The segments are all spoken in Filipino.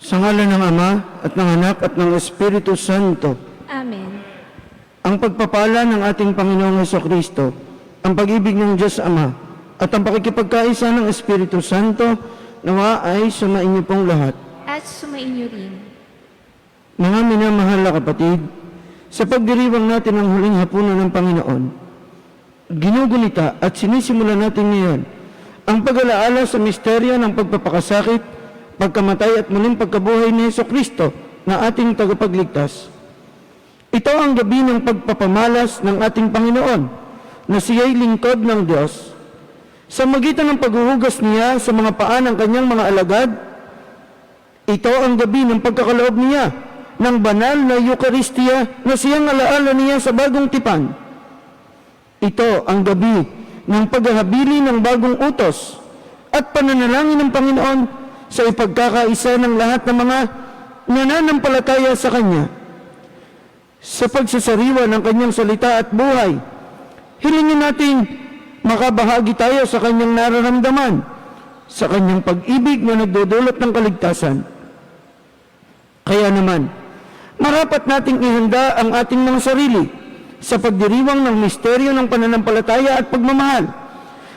Sa ngalan ng Ama, at ng Anak, at ng Espiritu Santo. Amen. Ang pagpapala ng ating Panginoong Hesukristo, ang pag-ibig ng Diyos Ama, at ang pakikipagkaisa ng Espiritu Santo, nawa ay sumainyo pong lahat. At sumainyo rin. Mga minamahal na kapatid, sa pagdiriwang natin ang huling hapunan ng Panginoon, ginugunita at sinisimula natin ngayon ang pag-alaala sa misteryo ng pagpapakasakit, pagkamatay at muling pagkabuhay ni Hesukristo na ating tagapagligtas. Ito ang gabi ng pagpapamalas ng ating Panginoon na siya'y lingkod ng Diyos. Sa magitan ng paghuhugas niya sa mga paa ng kanyang mga alagad, ito ang gabi ng pagkakaloob niya ng banal na Eucharistia na siyang alaala niya sa bagong tipan. Ito ang gabi ng paghahabili ng bagong utos at pananalangin ng Panginoon sa ipagkakaisa ng lahat ng mga nananampalataya sa Kanya. Sa pagsasariwa ng Kanyang salita at buhay, hilingin natin makabahagi tayo sa Kanyang nararamdaman, sa Kanyang pag-ibig na nagdudulot ng kaligtasan. Kaya naman, marapat nating ihanda ang ating mga sarili sa pagdiriwang ng misteryo ng pananampalataya at pagmamahal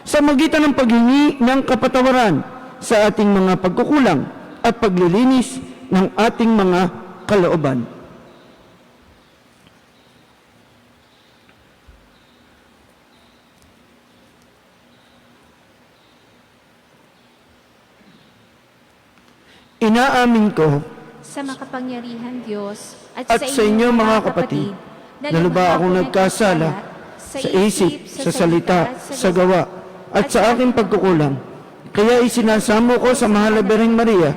sa magitan ng paghingi ng kapatawaran sa ating mga pagkukulang at paglilinis ng ating mga kalooban. Inaamin ko Sa makapangyarihan Diyos at sa inyo mga kapatid, na lubha akong nagkasala sa isip, sa salita, sa gawa, at sa aking pagkukulang. Kaya isinasamo ko sa mahal na Birheng Maria,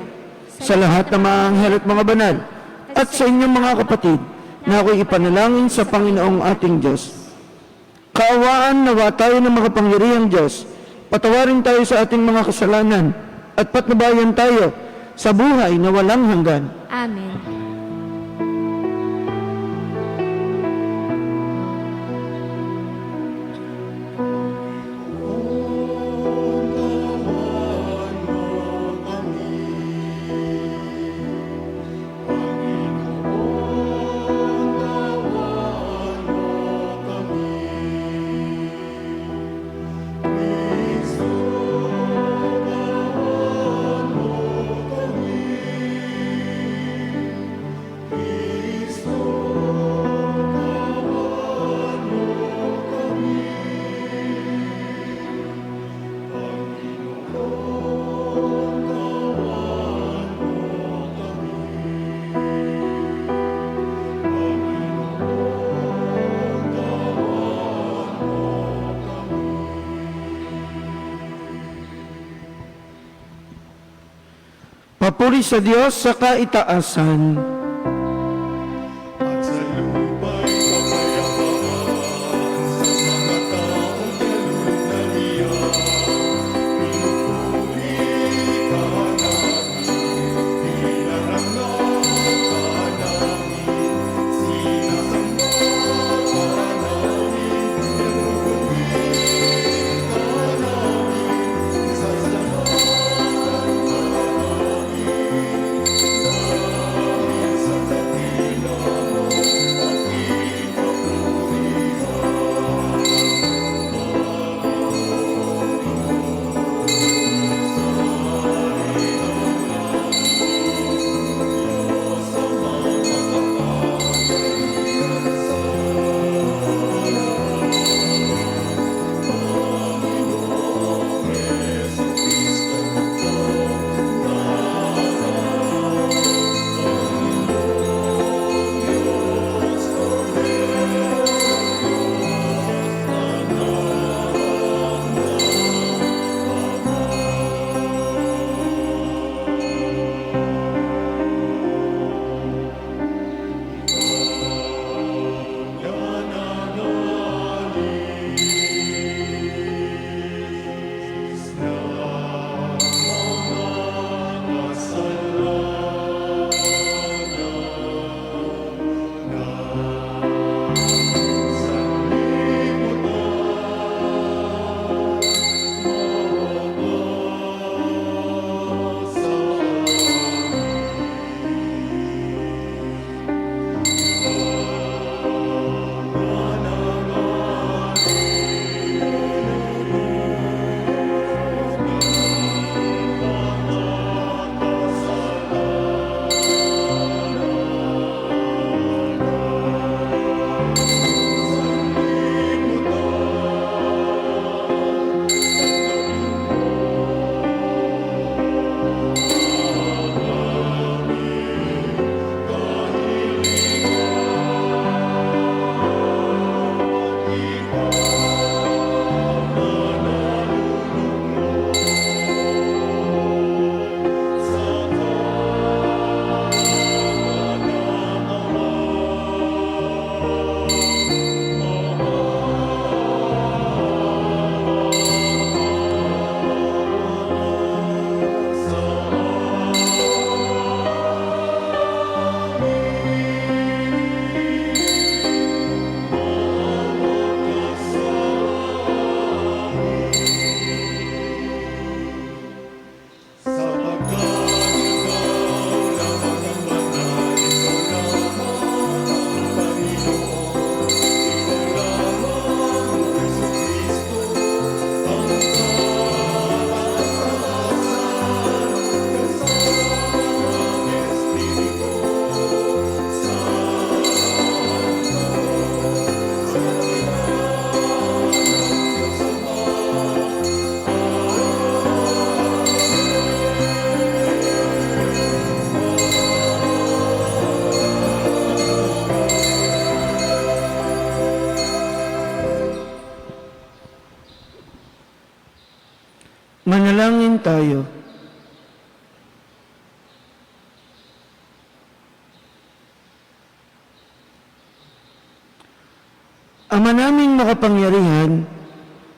sa lahat ng mga anghel at mga banal, at sa inyong mga kapatid, na ako'y ipanalangin sa Panginoong ating Diyos. Kaawaan nawa tayo ng makapangyarihang Diyos, patawarin tayo sa ating mga kasalanan, at patnubayan tayo sa buhay na walang hanggan. Amen. Papuri sa Diyos sa kaitaasan. At sa lupa'y kapayapaan sa mga taong galug na riyan. Pinupuri ka namin, pinarangal ka namin, sinasamba ka namin, pinupuri ka namin, sasamahan ka namin. Manalangin tayo. Ama naming makapangyarihan,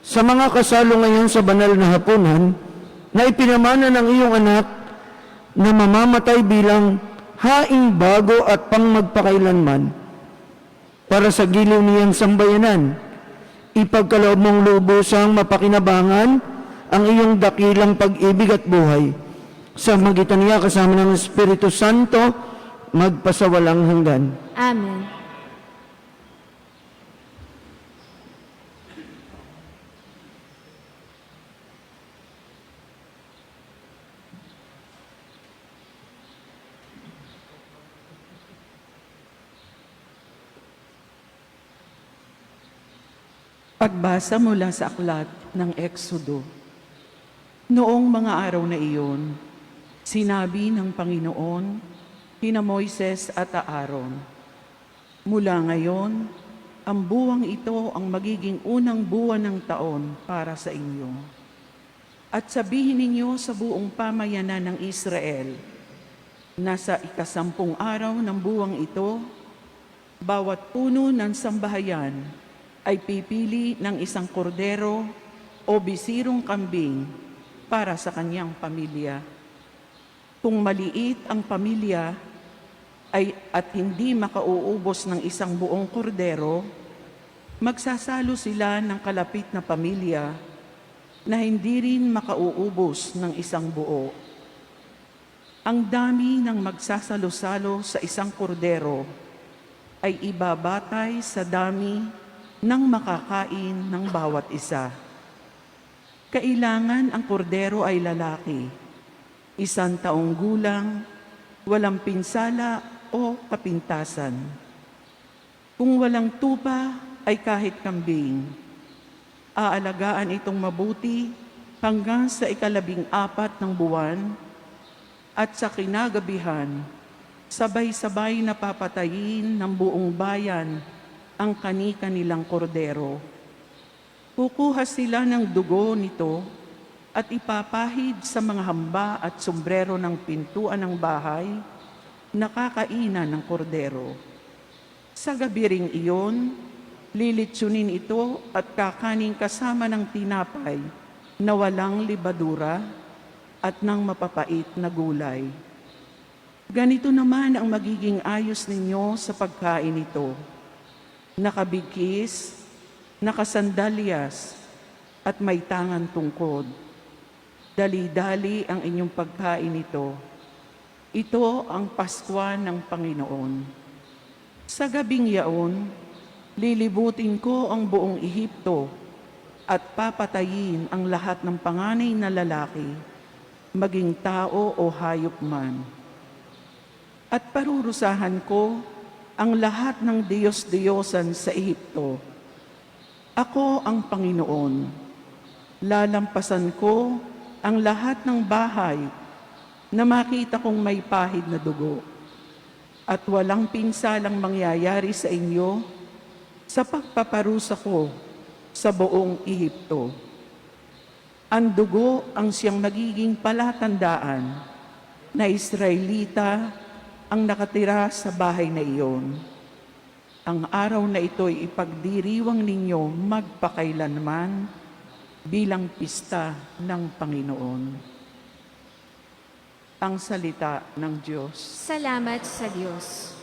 sa mga kasalo ngayon sa banal na hapunan, na ipinamana ng iyong anak na mamamatay bilang haing bago at pangmagpakailanman para sa giliw niyang sambayanan, ipagkaloob mong lubusang mapakinabangan ang iyong dakilang pag-ibig at buhay. Sa magitan niya kasama ng Espiritu Santo, magpasawalang hanggan. Amen. Pagbasa mula sa aklat ng Eksodo. Noong mga araw na iyon, sinabi ng Panginoon kina Moises at Aaron, "Mula ngayon, ang buwang ito ang magiging unang buwan ng taon para sa inyo. At sabihin ninyo sa buong pamayanan ng Israel, na sa 10 araw ng buwang ito, bawat puno ng sambahayan ay pipili ng isang kordero o bisirong kambing para sa kanyang pamilya. Kung maliit ang pamilya at hindi makauubos ng isang buong kordero, magsasalo sila ng kalapit na pamilya na hindi rin makauubos ng isang buo. Ang dami ng magsasalo-salo sa isang kordero ay ibabatay sa dami ng makakain ng bawat isa. Kailangan ang kordero ay lalaki, 1 taong gulang, walang pinsala o kapintasan. Kung walang tupa ay kahit kambing. Aalagaan itong mabuti hanggang sa 14 ng buwan at sa kinagabihan, sabay-sabay na papatayin ng buong bayan ang kani-kanilang kordero. Kukuha sila ng dugo nito at ipapahid sa mga hamba at sombrero ng pintuan ng bahay na kakainan ng kordero. Sa gabi ring iyon, lilitsunin ito at kakaning kasama ng tinapay na walang libadura at ng mapapait na gulay. Ganito naman ang magiging ayos ninyo sa pagkain ito: nakabigkis, nakasandalyas, at may tangan tungkod. Dali-dali ang inyong pagkain ito. Ito ang Pasko ng Panginoon. Sa gabing yaon, lilibutin ko ang buong Ehipto at papatayin ang lahat ng panganay na lalaki, maging tao o hayop man. At parurusahan ko ang lahat ng Diyos-Diyosan sa Ehipto. Ako ang Panginoon. Lalampasan ko ang lahat ng bahay na makita kong may pahid na dugo, at walang pinsalang mangyayari sa inyo sa pagpaparusa ko sa buong Ehipto. Ang dugo ang siyang magiging palatandaan na Israelita ang nakatira sa bahay na iyon. Ang araw na ito'y ipagdiriwang ninyo magpakailanman bilang pista ng Panginoon. Ang salita ng Diyos. Salamat sa Diyos.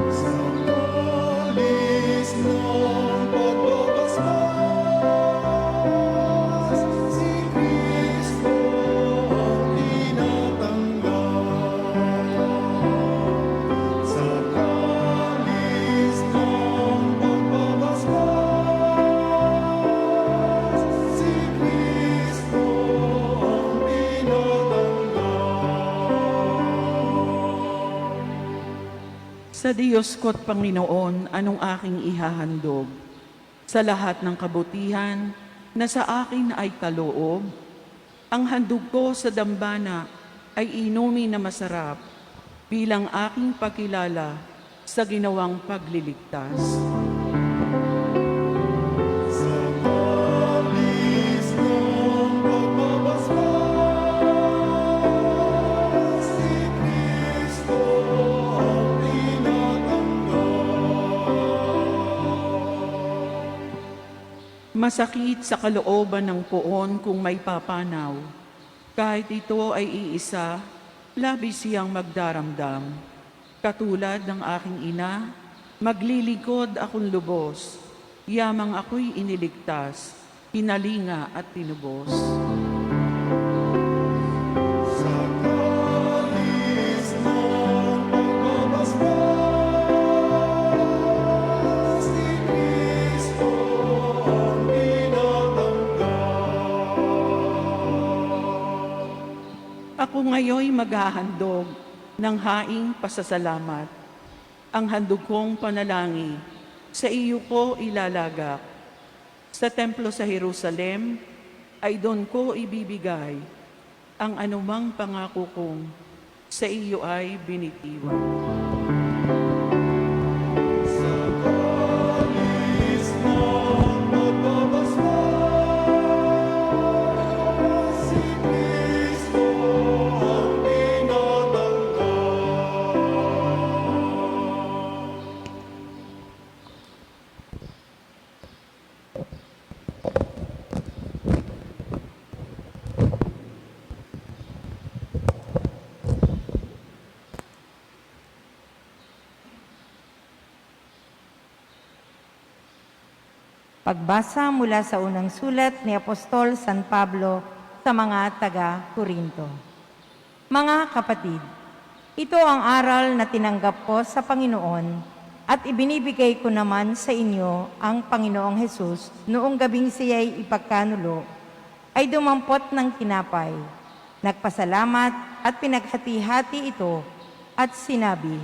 Sa kalis ng pagbabasbas, si Kristo ang tinatanggal. Sa kalis ng pagbabasbas, si Kristo ang tinatanggal. Sa Diyos ko't Panginoon, anong aking ihahandog? Sa lahat ng kabutihan na sa akin ay kaloob, ang handog ko sa dambana ay inumin na masarap bilang aking pagkilala sa ginawang pagliligtas. Sa kalis ng pagbabasbas, si Kristo ang tinatanggap. Masakit sa kalooban ng poon kung may papanaw. Kahit ito ay iisa, labis siyang magdaramdam. Katulad ng aking ina, maglilingkod akong lubos. Yamang ako'y iniligtas, hinalinga at tinubos. Sa kalis ng pagbabasbas, si Kristo ang tinatanggap. Ako ngayoy maghahandog ng haing pasasalamat. Ang handog kong panalangin, sa iyo ko ilalagak. Sa templo sa Jerusalem, ay doon ko ibibigay ang anumang pangako kong sa iyo ay binitiwan. Sa kalis ng pagbabasbas, si Kristo ang tinatanggap. Pagbasa mula sa unang sulat ni Apostol San Pablo sa mga taga-Korinto. Mga kapatid, ito ang aral na tinanggap ko sa Panginoon at ibinibigay ko naman sa inyo ang Panginoong Hesus noong gabing siya'y ipagkanulo, ay dumampot ng tinapay, nagpasalamat at pinaghati-hati ito at sinabi,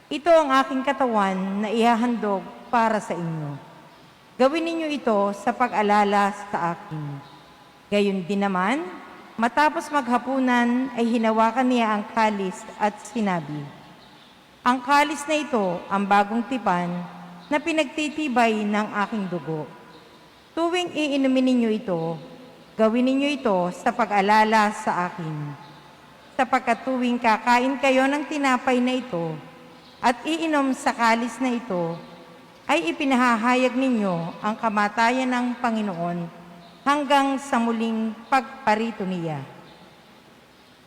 "Ito ang aking katawan na ihahandog para sa inyo. Gawin ninyo ito sa pag-alala sa akin." Gayon din naman, matapos maghapunan ay hinawakan niya ang kalis at sinabi, "Ang kalis na ito ang bagong tipan na pinagtitibay ng aking dugo. Tuwing iinumin ninyo ito, gawin ninyo ito sa pag-alala sa akin. Sapagkat tuwing kakain kayo ng tinapay na ito at iinom sa kalis na ito, ay ipinahahayag ninyo ang kamatayan ng Panginoon hanggang sa muling pagparito niya."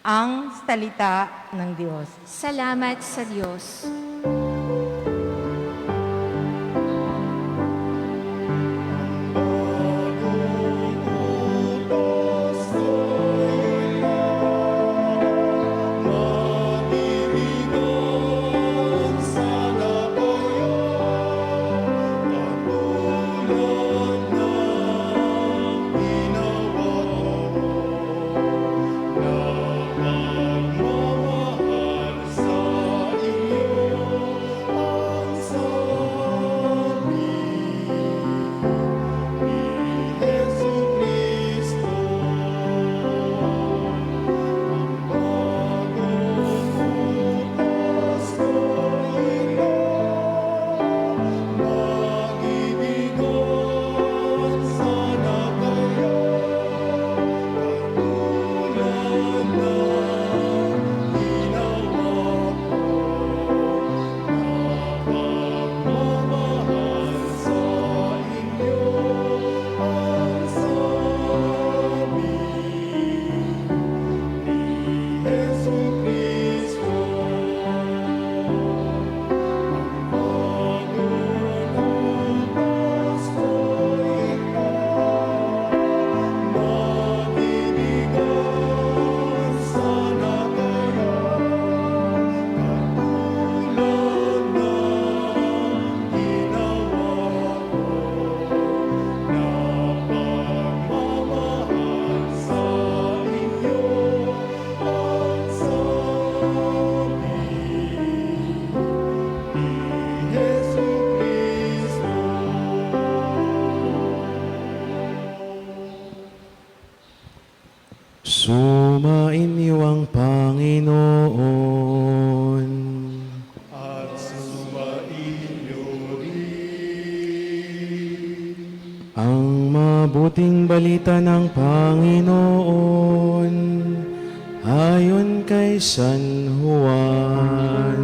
Ang salita ng Diyos. Salamat sa Diyos. Pagmamahal sa iyo. Ang mabuting balita ng Panginoon ayon kay San Juan.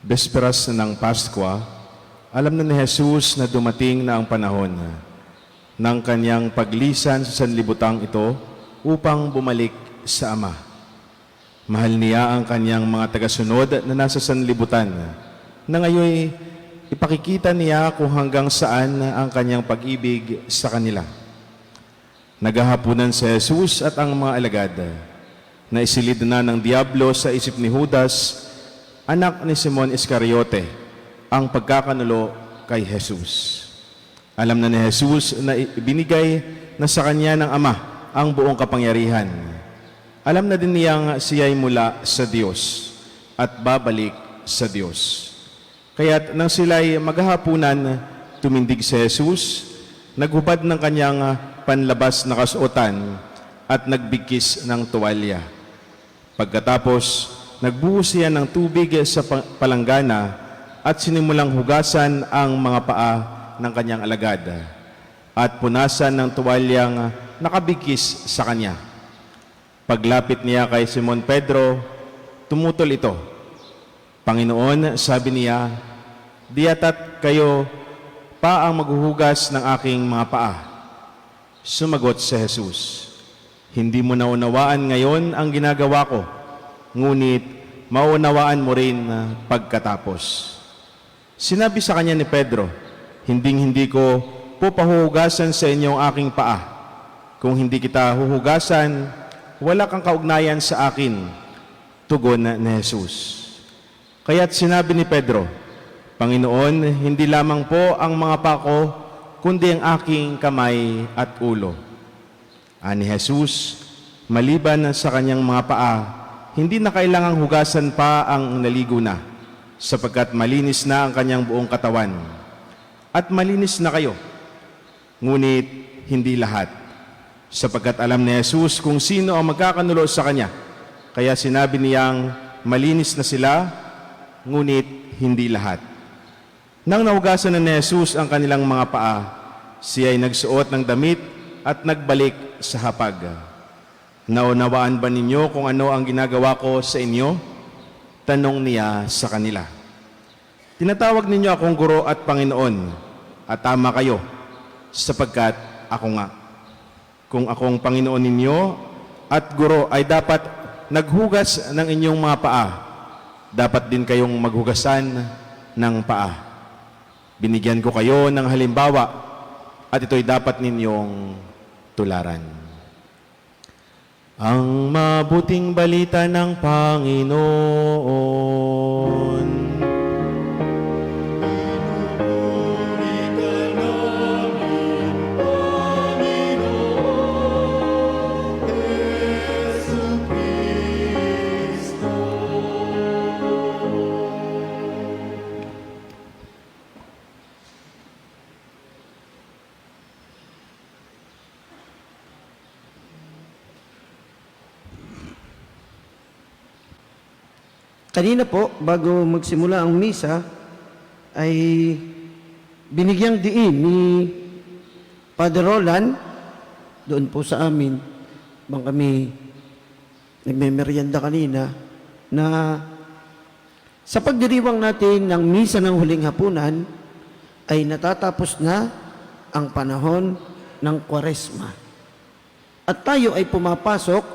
Besperas ng Pasko, alam na ni Jesus na dumating na ang panahon ng kanyang paglisan sa sanlibutang ito upang bumalik sa Ama. Mahal niya ang kanyang mga tagasunod na nasa sanlibutan na ngayon ipakikita niya kung hanggang saan ang kanyang pag-ibig sa kanila. Naghahapunan si Jesus at ang mga alagad na isilid na ng Diablo sa isip ni Judas, anak ni Simon Iscariote, ang pagkakanulo kay Jesus. Alam na ni Jesus na ibinigay na sa kanya ng Ama ang buong kapangyarihan. Alam na din niyang siya'y mula sa Diyos at babalik sa Diyos. Kaya't nang sila'y maghahapunan, tumindig si Jesus, naghubad ng kanyang panlabas na kasuotan at nagbigkis ng tuwalya. Pagkatapos, nagbuhos siya ng tubig sa palanggana at sinimulang hugasan ang mga paa ng kanyang alagad at punasan ng tuwalyang nakabigkis sa kanya. Paglapit niya kay Simon Pedro, tumutol ito. Panginoon, sabi niya, di yata't kayo pa ang maghuhugas ng aking mga paa. Sumagot si Jesus, hindi mo naunawaan ngayon ang ginagawa ko, ngunit maunawaan mo rin pagkatapos. Sinabi sa kanya ni Pedro, hindi ko pupahuhugasan sa inyo ang aking paa. Kung hindi kita huhugasan, wala kang kaugnayan sa akin, tugon ni Jesus. Kaya't sinabi ni Pedro, Panginoon, hindi lamang po ang mga paa ko, kundi ang aking kamay at ulo. Ani Jesus, maliban sa kanyang mga paa, hindi na kailangang hugasan pa ang naligo na, sapagkat malinis na ang kanyang buong katawan. At malinis na kayo, ngunit hindi lahat, sapagkat alam ni Jesus kung sino ang magkakanulo sa kanya. Kaya sinabi niyang malinis na sila, ngunit hindi lahat. Nang nahugasan na ni Jesus ang kanilang mga paa, siya ay nagsuot ng damit at nagbalik sa hapag. Naunawaan ba ninyo kung ano ang ginagawa ko sa inyo? Tanong niya sa kanila. Tinatawag ninyo akong guro at Panginoon, at tama kayo, sapagkat ako nga. Kung akong Panginoon ninyo at guro ay dapat naghugas ng inyong mga paa, dapat din kayong maghugasan ng paa. Binigyan ko kayo ng halimbawa at ito'y dapat ninyong tularan. Ang mabuting balita ng Panginoon. Pinupuri ka namin, Panginoon Jesucristo. Kanina po, bago magsimula ang misa, ay binigyang diin ni Father Roland, doon po sa amin, bang kami nagmemeryenda kanina, na sa pagdiriwang natin ng misa ng huling hapunan, ay natatapos na ang panahon ng Kwaresma. At tayo ay pumapasok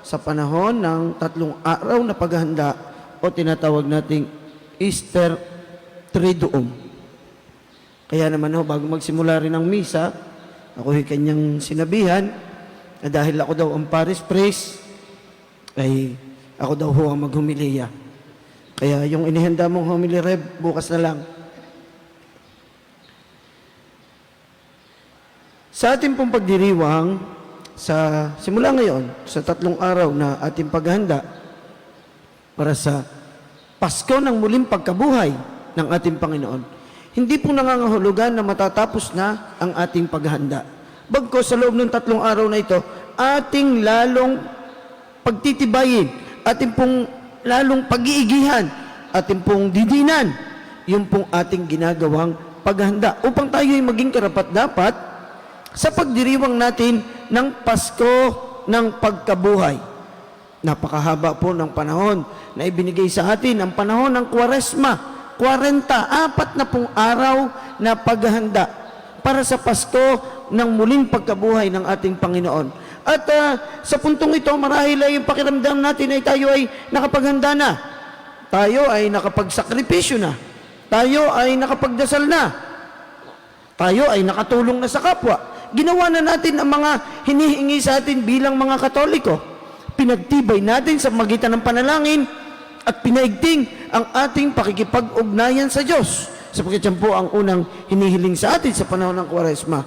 sa panahon ng 3 araw na paghahanda o tinatawag nating Easter Triduum. Kaya naman bago magsimula rin ang misa, ako kanyang sinabihan na dahil ako daw ang Paris Priest, ay ako daw ang maghumiliya. Kaya yung inihanda mong homily Rev, bukas na lang. Sa ating pong pagdiriwang, simula ngayon, sa 3 araw na ating paghahanda, para sa Pasko ng muling pagkabuhay ng ating Panginoon. Hindi po nangangahulugan na matatapos na ang ating paghahanda. Bagkus sa loob ng 3 araw na ito, ating lalong pagtitibayin, ating pong lalong pag-iigihan, ating pong didinan, yung pong ating ginagawang paghahanda upang tayo ay maging karapat-dapat sa pagdiriwang natin ng Pasko ng pagkabuhay. Napakahaba po ng panahon na ibinigay sa atin, ang panahon ng Kwaresma, 44 na pong araw na paghahanda para sa Pasko ng muling pagkabuhay ng ating Panginoon. At sa puntong ito, marahil ay yung pakiramdam natin ay tayo ay nakapaghanda na. Tayo ay nakapagsakripisyo na. Tayo ay nakapagdasal na. Tayo ay nakatulong na sa kapwa. Ginawa na natin ang mga hinihingi sa atin bilang mga Katoliko. Pinagtibay natin sa magitan ng panalangin at pinaigting ang ating pakikipag-ugnayan sa Diyos. Sapagkat yan po ang unang hinihiling sa atin sa panahon ng Kwaresma.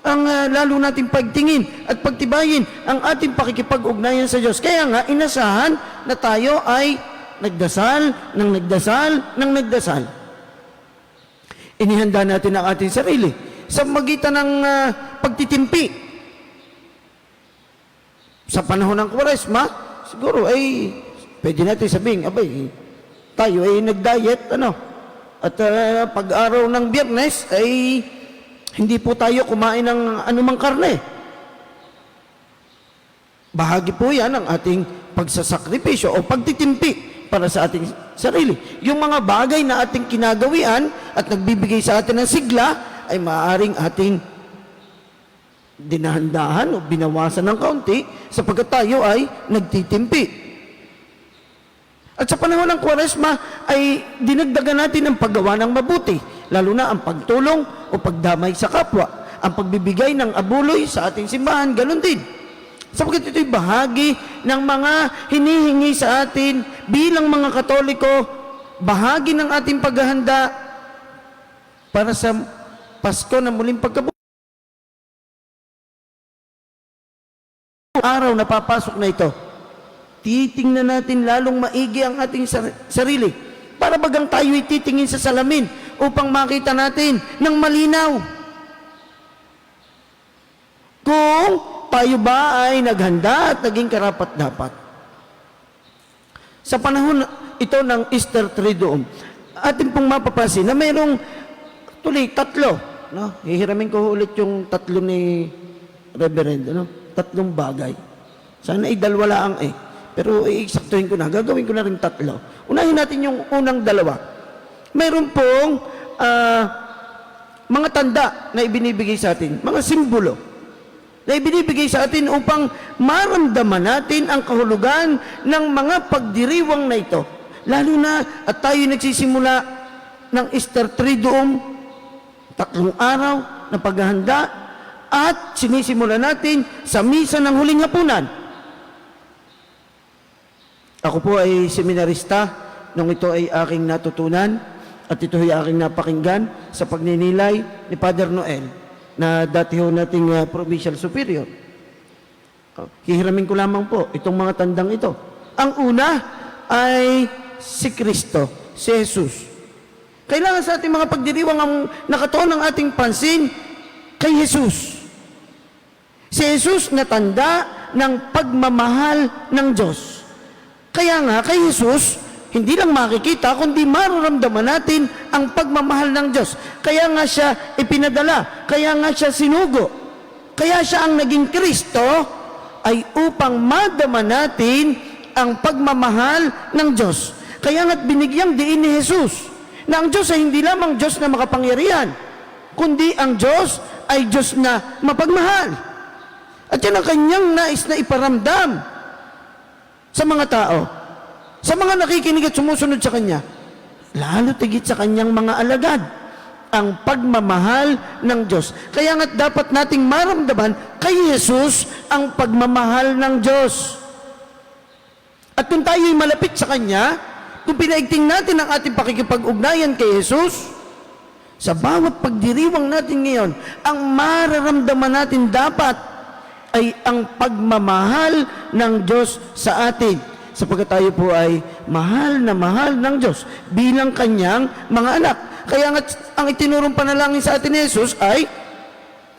Ang lalo natin pagtingin at pagtibayin ang ating pakikipag-ugnayan sa Diyos. Kaya nga, inasahan na tayo ay nagdasal. Inihanda natin ang ating sarili sa magitan ng pagtitimpi. Sa panahon ng Kwaresma, siguro ay pwede natin sabihin, abay, tayo ay nag-diet, at pag-araw ng Biyernes ay hindi po tayo kumain ng anumang karne. Bahagi po yan ng ating pagsasakripisyo o pagtitimpi para sa ating sarili. Yung mga bagay na ating kinagawian at nagbibigay sa atin ng sigla ay maaaring ating dinahandahan o binawasan ng kaunti sapagkat tayo ay nagtitimpi. At sa panahon ng Kwaresma ay dinagdagan natin ang paggawa ng mabuti, lalo na ang pagtulong o pagdamay sa kapwa, ang pagbibigay ng abuloy sa ating simbahan, ganun din. Sapagkat ito'y bahagi ng mga hinihingi sa atin bilang mga Katoliko, bahagi ng ating paghahanda para sa Pasko ng muling pagkabuhay. Araw na papasok na ito, titingnan natin lalong maigi ang ating sarili para bagang tayo'y titingin sa salamin upang makita natin ng malinaw kung tayo ba ay naghanda at naging karapat-dapat. Sa panahon ito ng Easter Triduum, atin pong mapapansin na mayroong tuloy 3. Hihiramin ko ulit yung 3 ni Reverend. 3 bagay. Sana ay 2 lang Pero iiksaktuhin ko na. Gagawin ko na rin 3. Unahin natin yung unang 2. Mayroon pong mga tanda na ibinibigay sa atin. Mga simbolo na ibinibigay sa atin upang maramdaman natin ang kahulugan ng mga pagdiriwang na ito. Lalo na at tayo nagsisimula ng Easter Triduum, 3 araw na paghahanda at sinisimula natin sa misa ng huling hapunan. Ako po ay seminarista nung ito ay aking natutunan at ito ay aking napakinggan sa pagninilay ni Father Noel na dati ho nating Provincial Superior. Hihiramin ko lamang po itong mga tandang ito. Ang una ay si Kristo, si Jesus. Kailangan sa ating mga pagdiriwang ang nakatuon ng ating pansin kay Jesus. Si Jesus na tanda ng pagmamahal ng Diyos. Kaya nga kay Jesus, hindi lang makikita, kundi mararamdaman natin ang pagmamahal ng Diyos. Kaya nga siya ipinadala, kaya nga siya sinugo. Kaya siya ang naging Kristo ay upang madama natin ang pagmamahal ng Diyos. Kaya nga't binigyang diin ni Jesus na ang Diyos ay hindi lamang Diyos na makapangyarihan, kundi ang Diyos ay Diyos na mapagmahal. At yan ang kanyang nais na iparamdam sa mga tao, sa mga nakikinig at sumusunod sa Kanya, lalo tigit sa Kanyang mga alagad, ang pagmamahal ng Diyos. Kaya nga't dapat nating maramdaman kay Jesus ang pagmamahal ng Diyos. At kung tayo'y malapit sa Kanya, kung pinaigting natin ang ating pakikipag-ugnayan kay Jesus, sa bawat pagdiriwang natin ngayon, ang mararamdaman natin dapat ay ang pagmamahal ng Diyos sa atin. sapagkat tayo po ay mahal na mahal ng Diyos bilang kanyang mga anak. Kaya nga ang itinurong panalangin sa atin ni Jesus ay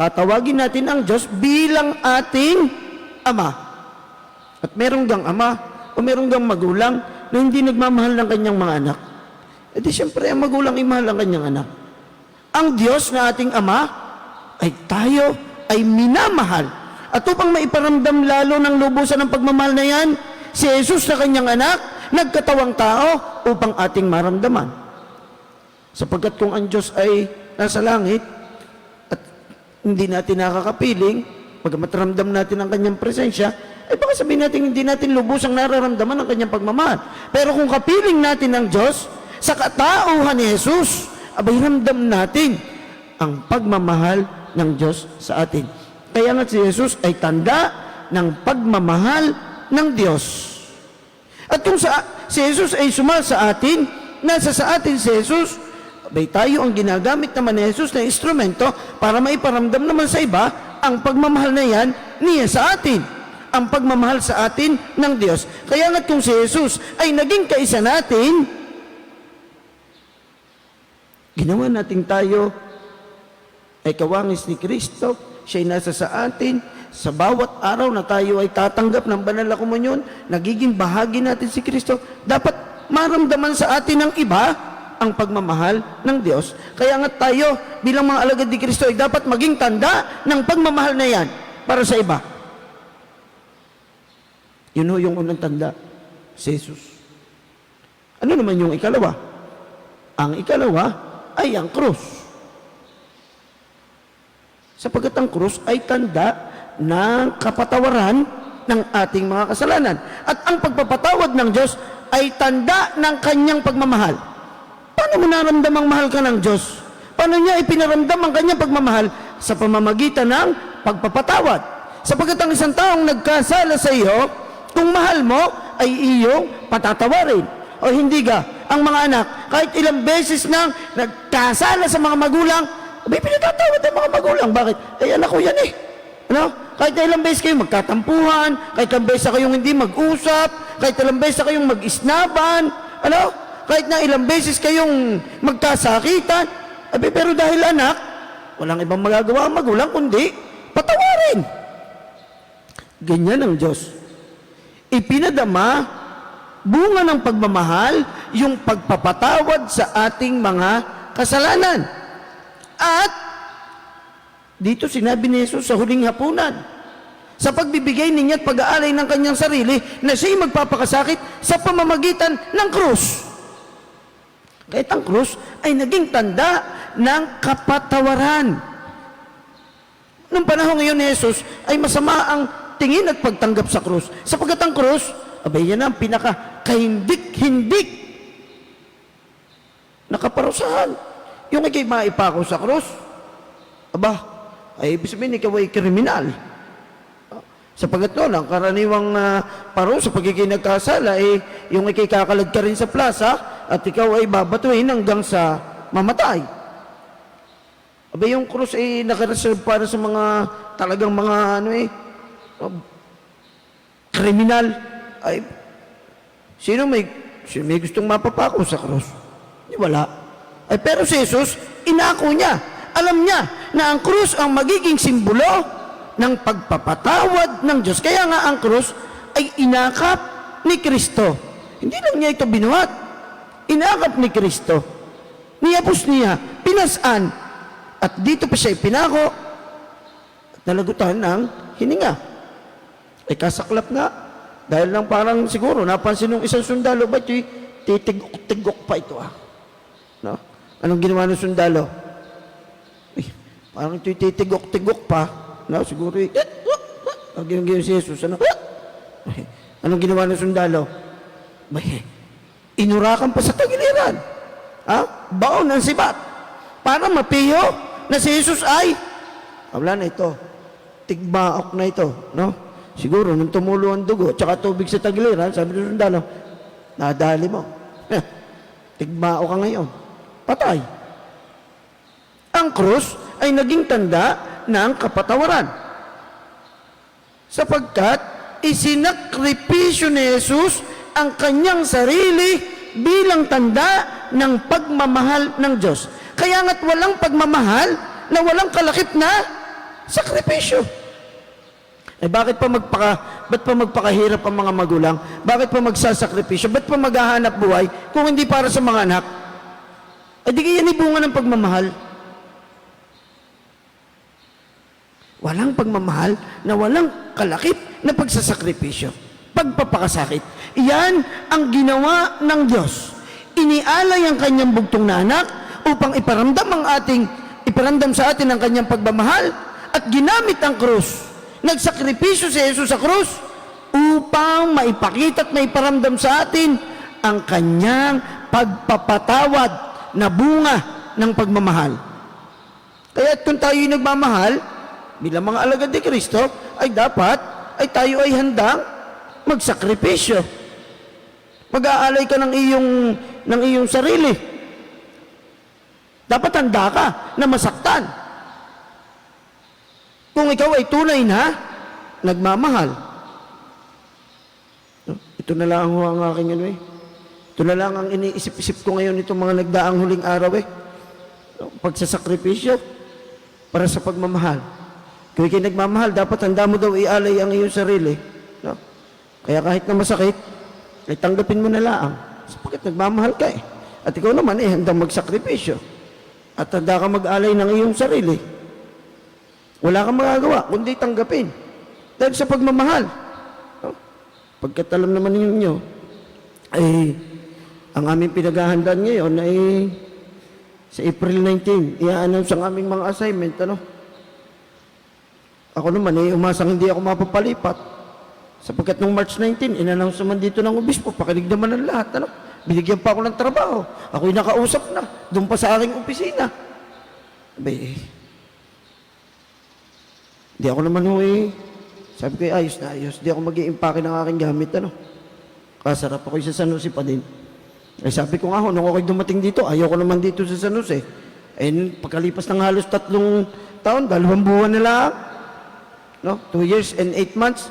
tatawagin natin ang Diyos bilang ating Ama. At meron gang ama o meron gang magulang na hindi nagmamahal ng kanyang mga anak. E di siyempre ang magulang ay mahal ang kanyang anak. Ang Diyos na ating Ama ay tayo ay minamahal. At upang maiparamdam lalo ng lubusan ng pagmamahal na yan, si Jesus na kanyang anak, nagkatawang tao upang ating maramdaman. Sapagkat kung ang Diyos ay nasa langit at hindi natin nakakapiling, pagkamat ramdam natin ang kanyang presensya, ay baka sabihin natin hindi natin lubusang nararamdaman ang kanyang pagmamahal. Pero kung kapiling natin ang Diyos, sa katauhan ni Jesus, abay ramdam natin ang pagmamahal ng Diyos sa atin. Kaya nga si Jesus ay tanda ng pagmamahal ng Diyos. At kung si Jesus ay sumal sa atin, nasa sa atin si Jesus, abay tayo ang ginagamit naman ni Jesus na instrumento para maiparamdam naman sa iba ang pagmamahal na yan niya sa atin. Ang pagmamahal sa atin ng Diyos. Kaya nga kung si Jesus ay naging kaisa natin, ginawa natin tayo ay kawangis ni Kristo. Siya'y nasa sa atin. Sa bawat araw na tayo ay tatanggap ng banal na komunyon, nagiging bahagi natin si Kristo. Dapat maramdaman sa atin ng iba ang pagmamahal ng Diyos. Kaya nga tayo bilang mga alagad ni Kristo ay dapat maging tanda ng pagmamahal na yan para sa iba. Yun ho yung unang tanda, si Jesus. Ano naman yung ikalawa? Ang ikalawa ay ang krus. Sapagkat ang krus ay tanda ng kapatawaran ng ating mga kasalanan. At ang pagpapatawad ng Diyos ay tanda ng kanyang pagmamahal. Paano mo naramdamang mahal ka ng Diyos? Paano niya ipinaramdam ang kanyang pagmamahal? Sa pamamagitan ng pagpapatawad. Sapagkat ang isang taong nagkasala sa iyo, kung mahal mo, ay iyong patatawarin. O hindi ka, ang mga anak, kahit ilang beses nang nagkasala sa mga magulang, may pinatatawad ang mga magulang. Bakit? Ay anak ko yan eh. Ano? Kahit na ilang beses kayong magkatampuhan, kahit ilang beses kayong hindi mag-usap, kahit ilang beses kayong mag-isnaban, ano? Kahit na ilang beses kayong magkasakitan, pero dahil anak, walang ibang magagawa ang magulang, kundi patawarin. Ganyan ang Diyos. Ipinadama, bunga ng pagmamahal, yung pagpapatawad sa ating mga kasalanan. At dito sinabi ni Jesus sa huling hapunan, sa pagbibigay niya at pag-aalay ng kanyang sarili, na siya'y magpapakasakit sa pamamagitan ng krus. Kahit ang krus ay naging tanda ng kapatawaran. Nung panahon ngayon ni Jesus, ay masama ang tingin at pagtanggap sa krus. Sapagkat ang krus, abay yan ang pinaka-kahindik-hindik na kaparusahan. Yung ikay maipako sa krus, aba, ay ibig sabihin ikaw ay kriminal. Sapagkat noon, ang karaniwang parusa pag ikay nagkasala, yung ikay kakalad ka rin sa plaza at ikaw ay babatuhin hanggang sa mamatay. Aba, yung krus ay nakareserve para sa mga talagang mga kriminal. Ay, sino may gustong mapapako sa krus? Wala. Ay, pero si Jesus, inako niya. Alam niya na ang krus ang magiging simbolo ng pagpapatawad ng Diyos. Kaya nga ang krus ay inakap ni Kristo. Hindi lang niya ito binuhat. Inakap ni Kristo. Niyapos niya, pinasan, at dito pa siya pinako at nalagutan ng hininga. Ay kasaklap nga. Dahil lang parang siguro napansin ng isang sundalo, ba't yung titigok-tigok pa ito No? Anong ginawa ng sundalo? Ay, parang ito'y titigok-tigok pa. No? Siguro ang ginawa si Jesus. Ay, anong ginawa ng sundalo? May inurakan pa sa tagiliran. Baon ng sibat. Para mapiyo na si Jesus ay wala na ito. Tigbaok na ito. No? Siguro, nung tumulo ang dugo, tsaka tubig sa tagiliran, sabi ng sundalo, nadali mo. Tigmao ka ngayon. Patay. Ang krus ay naging tanda ng kapatawaran. Sapagkat isinakripisyo ni Jesus ang kanyang sarili bilang tanda ng pagmamahal ng Diyos. Kaya nga't walang pagmamahal na walang kalakip na sakripisyo. Bakit pa magpakahirap ang mga magulang? Bakit pa magsasakripisyo? Ba't pa maghahanap buhay kung hindi para sa mga anak? Di kaya ni bunga ng pagmamahal. Walang pagmamahal na walang kalakip na pagsasakripisyo. Pagpapakasakit. Iyan ang ginawa ng Diyos. Inialay ang kanyang bugtong na anak upang iparamdam sa atin ang kanyang pagmamahal at ginamit ang krus. Nagsakripisyo si Jesus sa krus upang maipakita at maiparamdam sa atin ang kanyang pagpapatawad na bunga ng pagmamahal. Kaya kung tayo'y nagmamahal, bilang mga alagad ni Kristo, ay dapat tayo ay handang magsakripisyo. Mag-aalay ka ng iyong sarili. Dapat handa ka na masaktan. Kung ikaw ay tunay na nagmamahal. Ito na lang ang aking Ito na lang ang iniisip-isip ko ngayon itong mga nagdaang huling araw Pagsasakripisyo para sa pagmamahal. Kung ikay nagmamahal, dapat handa mo daw ialay ang iyong sarili. No? Kaya kahit na masakit, ay tanggapin mo na lang. Sapagkat nagmamahal ka At ikaw naman handang magsakripisyo. At handa ka mag-alay ng iyong sarili. Wala kang magagawa, kundi tanggapin. Dahil sa pagmamahal. No? Pagkat alam naman ninyo, ang aming pinaghahandaan ngayon ay sa April 19, i-announce ang aming mga assignment, Ako naman, umasang hindi ako mapapalipat. Sapagkat nung March 19, in-announce naman dito ng obispo, pakinig naman ng lahat, Binigyan pa ako ng trabaho. Ako'y nakausap na, doon pa sa aking opisina. Di ako naman sabi ko, ayos na ayos. Di ako mag-i-impake ng aking gamit, Kasarap ako sa San Jose pa din. Sabi ko nga nung ako'y dumating dito, ayaw ko naman dito sa San Jose. Pagkalipas ng halos 3 taon, 2 buwan na lang. 2 years and 8 months.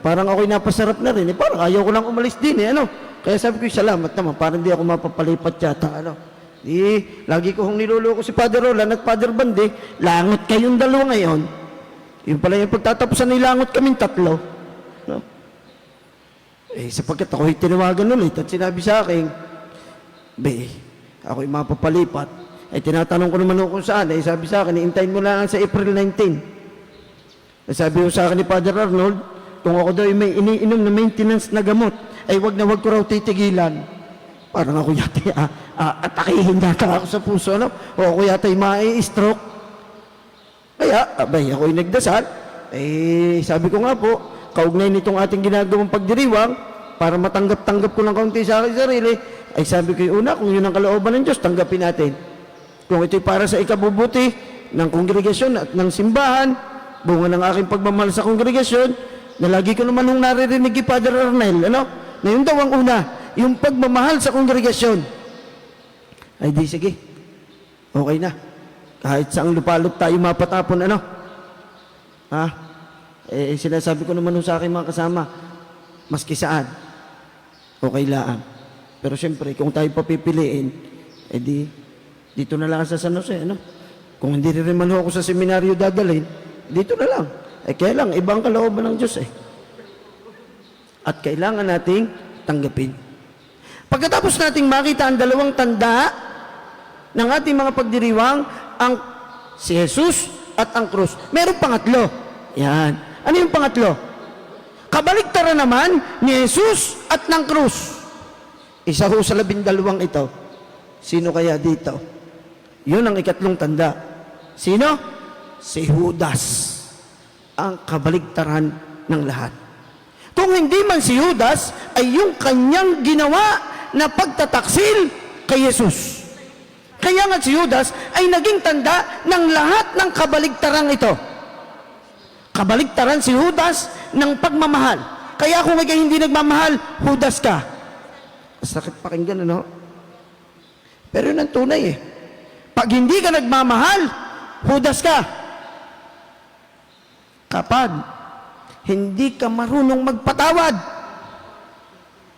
Parang ako'y napasarap na rin. Parang ayaw ko lang umalis din, Kaya sabi ko, salamat naman, parang di ako mapapalipat yata, lagi ko niloloko si Father Roland at Father Bande, langot kayong dalawa ngayon. Yun pala yung pagtatapusan ni langot kaming 3. Sapagkat ako'y tinawagan ulit at sinabi sa akin, ako'y mapapalipat. Tinatanong ko naman kung saan. Sabi sa akin, iintayin mo lang sa April 19. Sabi ko sa akin ni Father Arnold, kung ako daw may iniinom na maintenance na gamot, wag na wag ko raw titigilan. Parang ako yata, atakihin yata ako sa puso, O ako yata mai-stroke. Kaya, ako'y nagdasal. Sabi ko nga po, kaugnay nitong ating ginagawang pagdiriwang, para matanggap-tanggap ko ng kaunti sa aking sarili, sabi ko una, kung yun ang kalooban ng Diyos, tanggapin natin. Kung ito'y para sa ikabubuti ng kongregasyon at ng simbahan, bunga ng aking pagmamahal sa kongregasyon, na lagi ko naman nung naririnig kay Father Arnel, na yun daw ang una, yung pagmamahal sa kongregasyon. Di sige, okay na. Kahit saang lupalop tayo mapatapon, sinasabi ko naman sa aking mga kasama, maski saan, okay lang. Pero siyempre, kung tayo papipiliin, dito na lang sa San Jose, Kung hindi rin man ako sa seminaryo dadalhin, dito na lang. Kaya lang, ibang kalooban ng Diyos, At kailangan nating tanggapin. Pagkatapos nating makita ang 2 tanda ng ating mga pagdiriwang, ang si Jesus at ang krus. Merong pangatlo. Yan. Ano yung pangatlo? Kabaligtaran naman ni Jesus at ng krus. Isa ho sa 12 ito. Sino kaya dito? Yun ang 3 tanda. Sino? Si Judas. Ang kabaligtaran ng lahat. Kung hindi man si Judas, ay yung kanyang ginawa na pagtataksil kay Jesus. Kaya nga si Judas ay naging tanda ng lahat ng kabaligtaran ito. Kabaligtaran si Judas ng pagmamahal. Kaya kung ikaw hindi nagmamahal, Judas ka. Sakit pakinggan, Pero yun ang tunay, Pag hindi ka nagmamahal, Judas ka. Kapag hindi ka marunong magpatawad,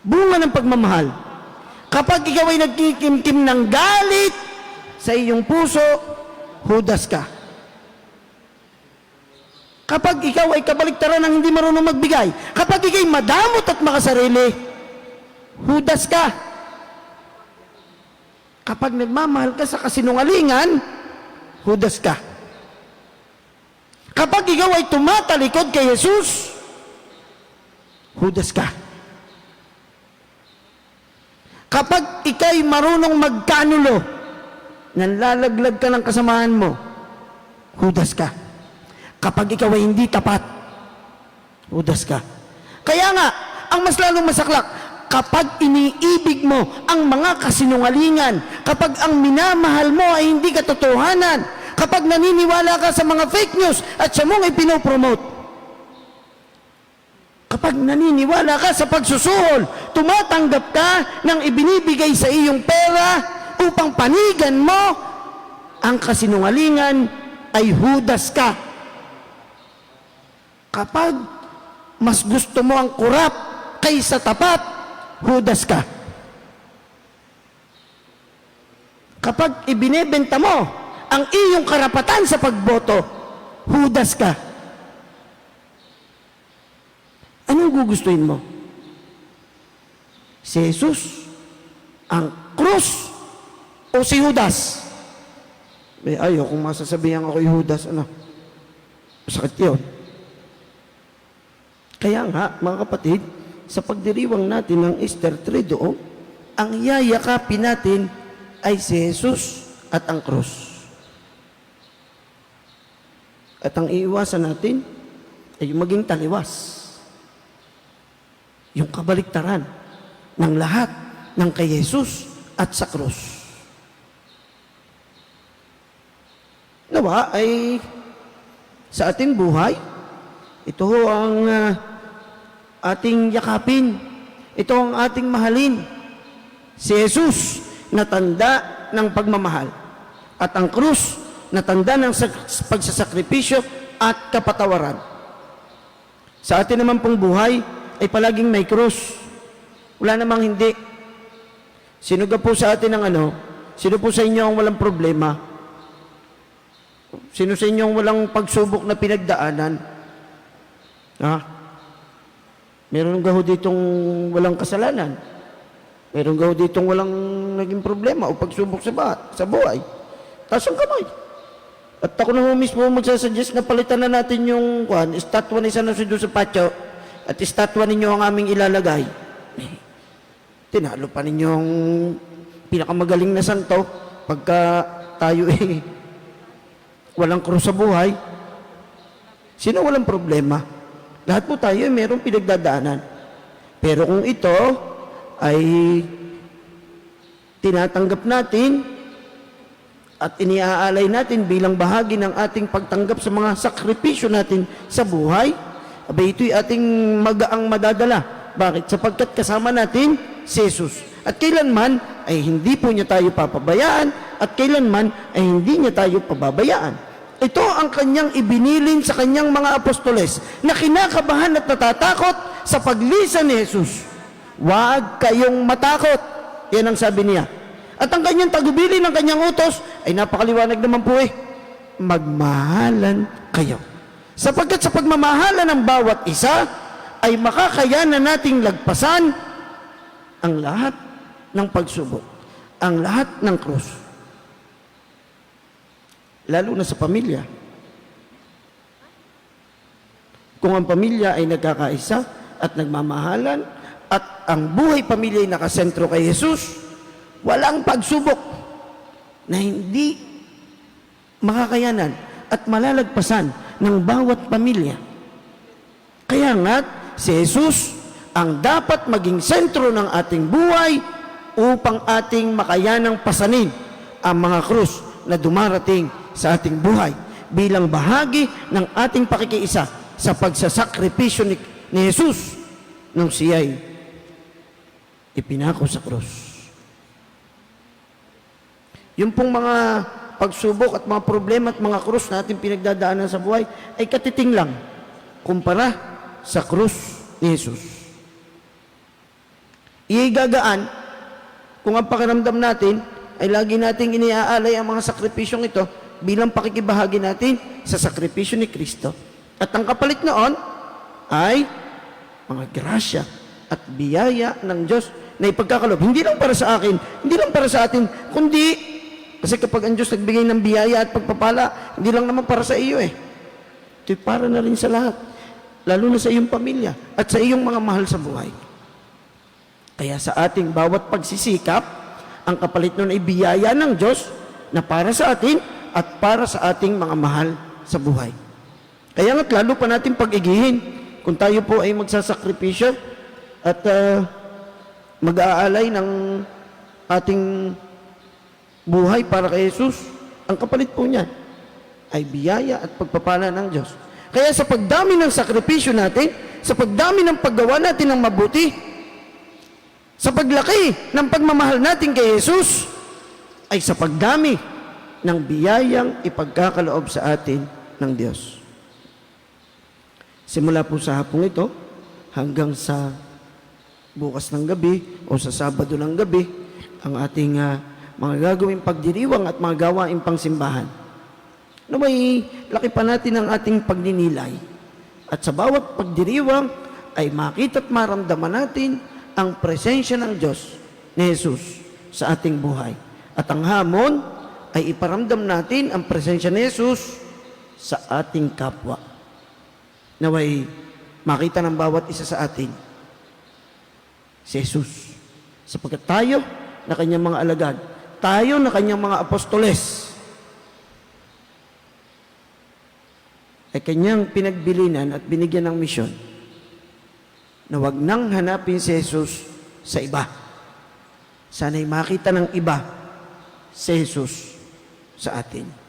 bunga ng pagmamahal. Kapag ikaw ay nagkikimkim ng galit sa iyong puso, Judas ka. Kapag ikaw ay kabaliktaran ng hindi marunong magbigay, kapag ikaw ay madamot at makasarili, Judas ka. Kapag nagmamahal ka sa kasinungalingan, Judas ka. Kapag ikaw ay tumatalikod kay Jesus, Judas ka. Kapag ikaw ay marunong magkanulo, nanlalaglag ka ng kasamahan mo, Judas ka. Kapag ikaw ay hindi tapat, Judas ka. Kaya nga, ang mas lalong masaklak, kapag iniibig mo ang mga kasinungalingan, kapag ang minamahal mo ay hindi katotohanan, kapag naniniwala ka sa mga fake news at siya mong ipinopromote, kapag naniniwala ka sa pagsusuhol, tumatanggap ka ng ibinibigay sa iyong pera upang panigan mo, ang kasinungalingan ay Judas ka. Kapag mas gusto mo ang kurap kaysa tapat, Judas ka. Kapag ibinebenta mo ang iyong karapatan sa pagboto, Judas ka. Anong gugustuhin mo? Si Jesus, ang krus, o si Judas? Ayaw kung masasabihan ako yung Judas, masakit yun. Kaya nga, mga kapatid, sa pagdiriwang natin ng Easter 3 doon, ang yayakapin natin ay si Jesus at ang krus. At ang iiwasan natin ay maging taliwas. Yung kabaliktaran ng lahat ng kay Jesus at sa krus. Nawa ay sa ating buhay, ito ang ating yakapin. Ito ang ating mahalin. Si Jesus na tanda ng pagmamahal. At ang krus na tanda ng pagsasakripisyo at kapatawaran. Sa atin naman pong buhay ay palaging may krus. Wala namang hindi. Sino ka po sa atin ang Sino po sa inyo ang walang problema? Sino sa inyo ang walang pagsubok na pinagdaanan? Meron gaho ditong walang kasalanan. Meron gaho ditong walang naging problema o pagsubok sa buhay. Taas ang kamay. At ako na mismo magsasuggest na palitan na natin yung estatwa ni San Jose doon sa patio at estatwa ninyo ang aming ilalagay. Tinalo pa ninyo ang pinakamagaling na santo pagka tayo walang krus sa buhay. Sino walang problema? Lahat po tayo mayroong pinagdadaanan. Pero kung ito ay tinatanggap natin at iniaalay natin bilang bahagi ng ating pagtanggap sa mga sakripisyo natin sa buhay, abay ito'y ating magaang madadala. Bakit? Sapagkat kasama natin si Jesus. At kailanman ay hindi po niya tayo papabayaan at kailanman ay hindi niya tayo pababayaan. Ito ang kanyang ibinilin sa kanyang mga apostoles na kinakabahan at natatakot sa paglisan ni Jesus. Huwag kayong matakot. Yan ang sabi niya. At ang kanyang tagubilin ng kanyang utos ay napakaliwanag naman po magmahalan kayo. Sapagkat sa pagmamahalan ng bawat isa ay makakayanan nating lagpasan ang lahat ng pagsubok, ang lahat ng krus. Lalo na sa pamilya. Kung ang pamilya ay nagkakaisa at nagmamahalan at ang buhay pamilya ay nakasentro kay Jesus, walang pagsubok na hindi makakayanan at malalagpasan ng bawat pamilya. Kaya nga, si Jesus ang dapat maging sentro ng ating buhay upang ating makayanang pasanin ang mga krus na dumarating sa ating buhay bilang bahagi ng ating pakikiisa sa pagsasakripisyo ni Jesus nung siya'y ipinako sa krus. Yung pong mga pagsubok at mga problema at mga krus na ating pinagdadaanan sa buhay ay katiting lang kumpara sa krus ni Jesus. Igagaan kung ang pakiramdam natin ay lagi nating iniaalay ang mga sakripisyong ito bilang pakikibahagi natin sa sakripisyo ni Kristo. At ang kapalit noon ay mga grasya at biyaya ng Diyos na ipagkakalob. Hindi lang para sa akin, hindi lang para sa atin, kundi, kasi kapag ang Diyos nagbigay ng biyaya at pagpapala, hindi lang naman para sa iyo eh. Ito'y para na rin sa lahat, lalo na sa iyong pamilya at sa iyong mga mahal sa buhay. Kaya sa ating bawat pagsisikap, ang kapalit nun ay biyaya ng Diyos na para sa atin at para sa ating mga mahal sa buhay. Kaya nga't lalo pa natin pag-igihin kung tayo po ay magsasakripisyo at mag-aalay ng ating buhay para kay Jesus. Ang kapalit po niyan ay biyaya at pagpapala ng Diyos. Kaya sa pagdami ng sakripisyo natin, sa pagdami ng paggawa natin ng mabuti, sa paglaki ng pagmamahal natin kay Jesus, ay sa pagdami ng biyayang ipagkakaloob sa atin ng Diyos. Simula po sa hapong ito hanggang sa bukas ng gabi o sa Sabado ng gabi, ang ating mga gagawing pagdiriwang at mga gawaing pangsimbahan. Na may laki pa natin ang ating pagninilay. At sa bawat pagdiriwang ay makita at maramdaman natin ang presensya ng Diyos ni Jesus sa ating buhay. At ang hamon ay iparamdam natin ang presensya ni Jesus sa ating kapwa. Naway makita ng bawat isa sa atin si Jesus. Sapagkat tayo na kanyang mga alagad, tayo na kanyang mga apostoles, ay kanyang pinagbilinan at binigyan ng misyon na wag nang hanapin si Jesus sa iba. Sana'y makita ng iba si Jesus sa atin.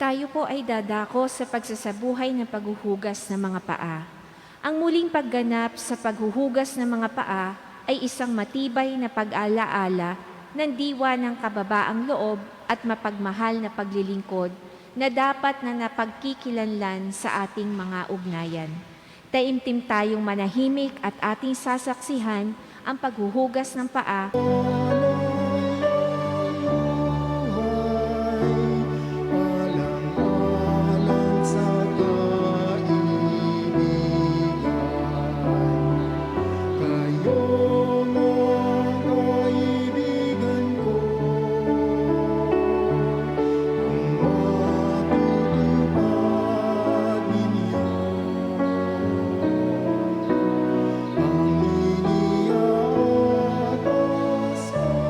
Tayo po ay dadako sa pagsasabuhay ng paghuhugas ng mga paa. Ang muling pagganap sa paghuhugas ng mga paa ay isang matibay na pag-alaala ng diwa ng kababaang loob at mapagmahal na paglilingkod na dapat na napagkikilanlan sa ating mga ugnayan. Taimtim tayong manahimik at ating sasaksihan ang paghuhugas ng paa Alang-alang sa kaibigan, kayo mga kaibigan ko, kung matutupad ninyo ang iniaatas ko.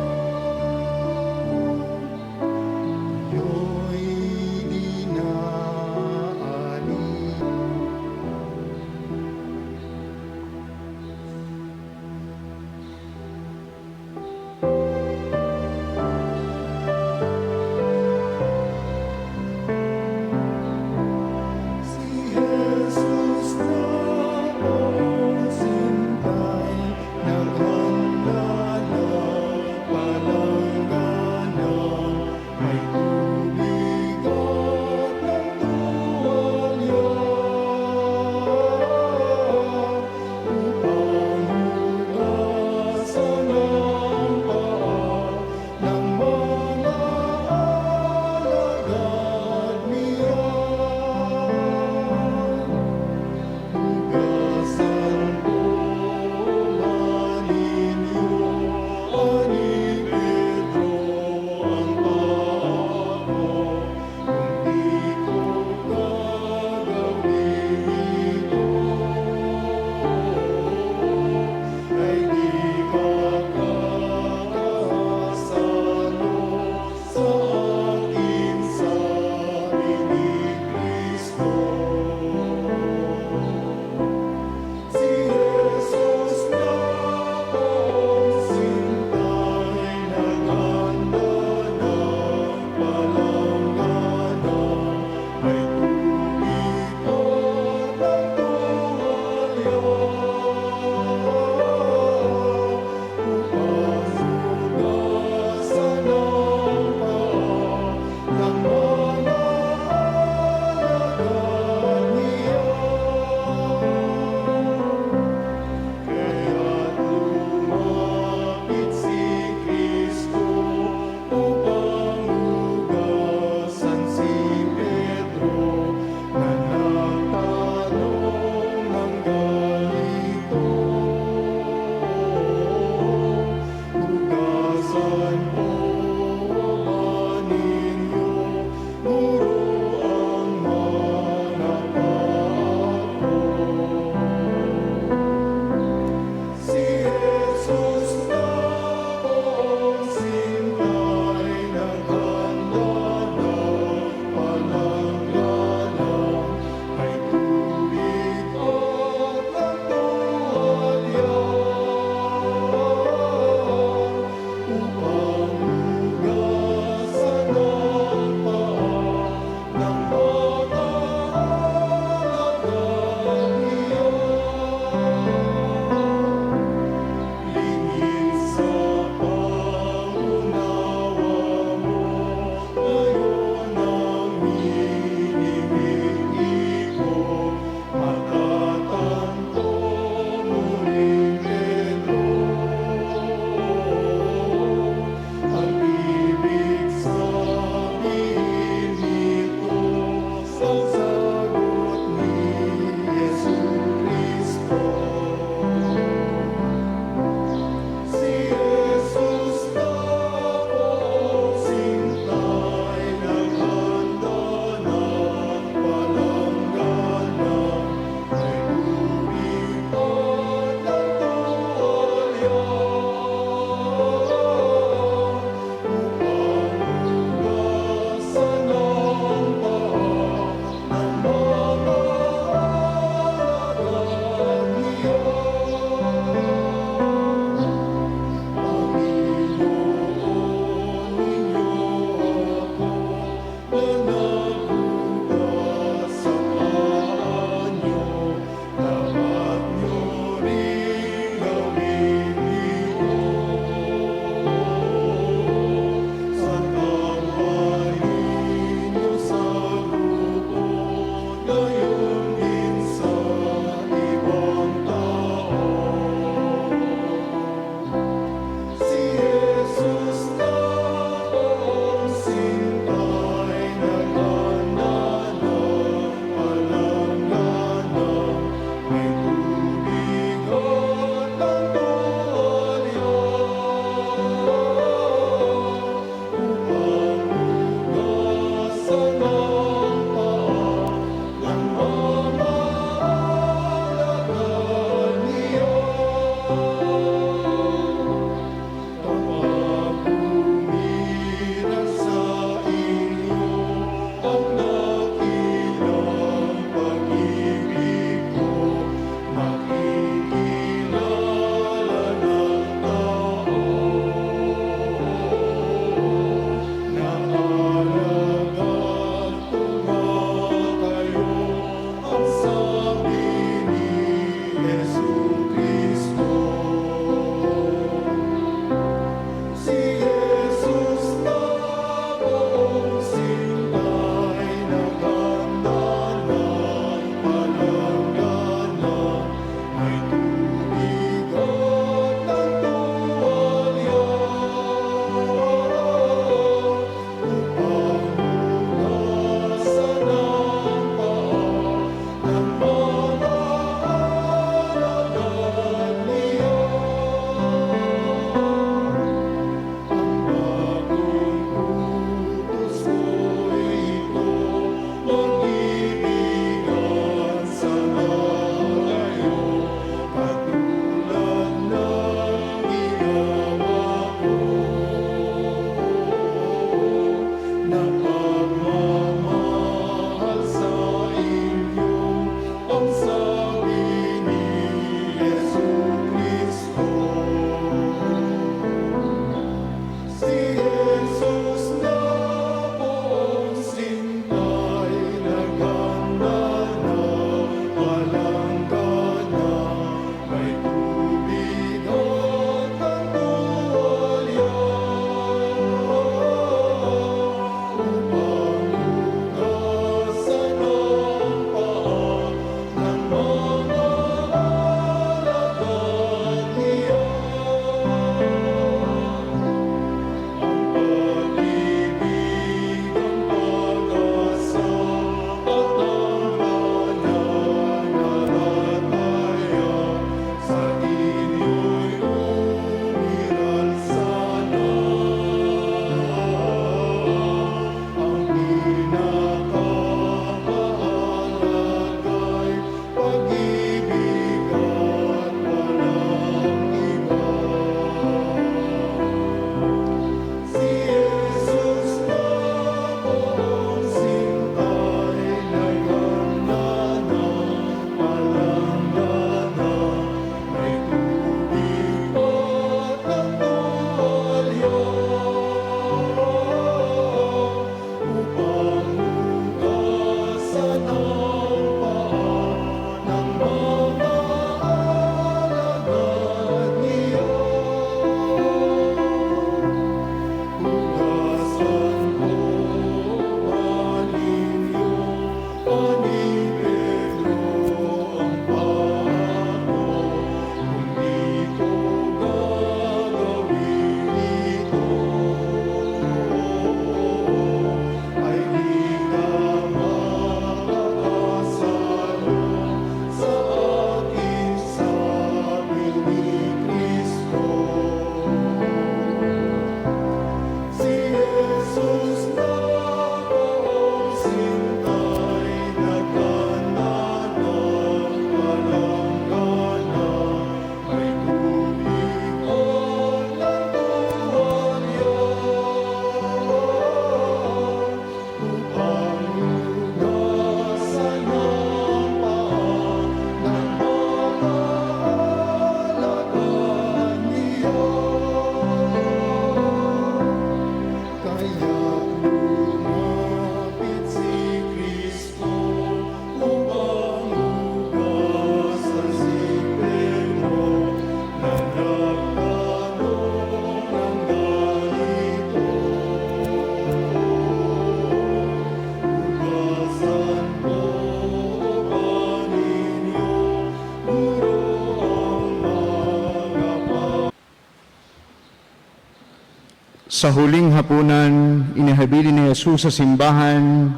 Sa huling hapunan, inihabili ni Jesus sa simbahan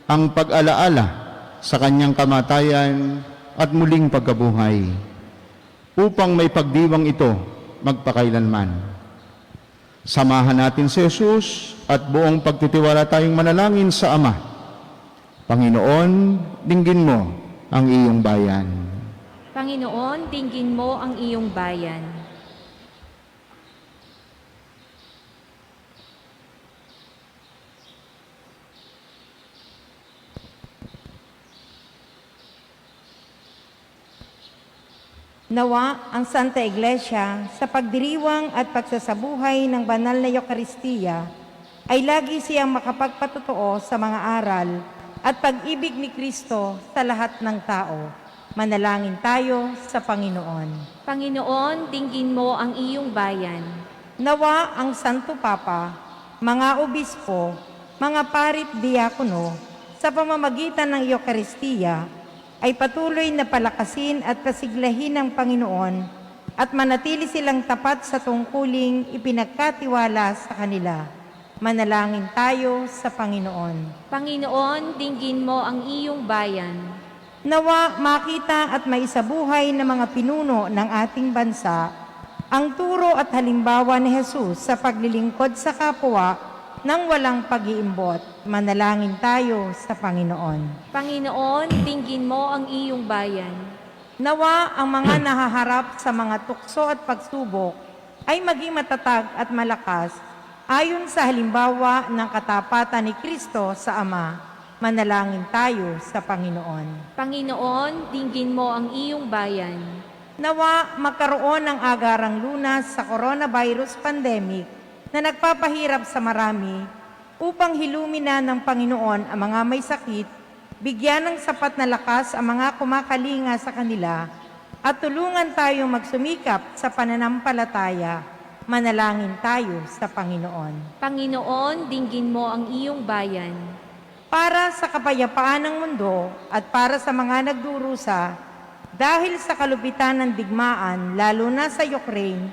ang pag-alaala sa kanyang kamatayan at muling pagkabuhay, upang may pagdiwang ito magpakailanman. Samahan natin si Jesus at buong pagtitiwala tayong manalangin sa Ama. Panginoon, dinggin mo ang iyong bayan. Panginoon, dinggin mo ang iyong bayan. Nawa ang Santa Iglesia sa pagdiriwang at pagsasabuhay ng banal na Eucharistia ay lagi siyang makapagpatotoo sa mga aral at pag-ibig ni Kristo sa lahat ng tao. Manalangin tayo sa Panginoon. Panginoon, dinggin mo ang iyong bayan. Nawa ang Santo Papa, mga obispo, mga parit diakono, sa pamamagitan ng Eucharistia, ay patuloy na palakasin at pasiglahin ng Panginoon at manatili silang tapat sa tungkuling ipinagkatiwala sa kanila. Manalangin tayo sa Panginoon. Panginoon, dinggin mo ang iyong bayan. Nawa makita at maisabuhay ng mga pinuno ng ating bansa ang turo at halimbawa ni Jesus sa paglilingkod sa kapwa nang walang pag-iimbot. Manalangin tayo sa Panginoon. Panginoon, dinggin mo ang iyong bayan. Nawa ang mga nahaharap sa mga tukso at pagsubok ay maging matatag at malakas ayon sa halimbawa ng katapatan ni Kristo sa Ama. Manalangin tayo sa Panginoon. Panginoon, dinggin mo ang iyong bayan. Nawa magkaroon ng agarang lunas sa coronavirus pandemic na nagpapahirap sa marami upang hilumina ng Panginoon ang mga may sakit, bigyan ng sapat na lakas ang mga kumakalinga sa kanila, at tulungan tayong magsumikap sa pananampalataya. Manalangin tayo sa Panginoon. Panginoon, dinggin mo ang iyong bayan. Para sa kapayapaan ng mundo at para sa mga nagdurusa, dahil sa kalupitan ng digmaan, lalo na sa Ukraine,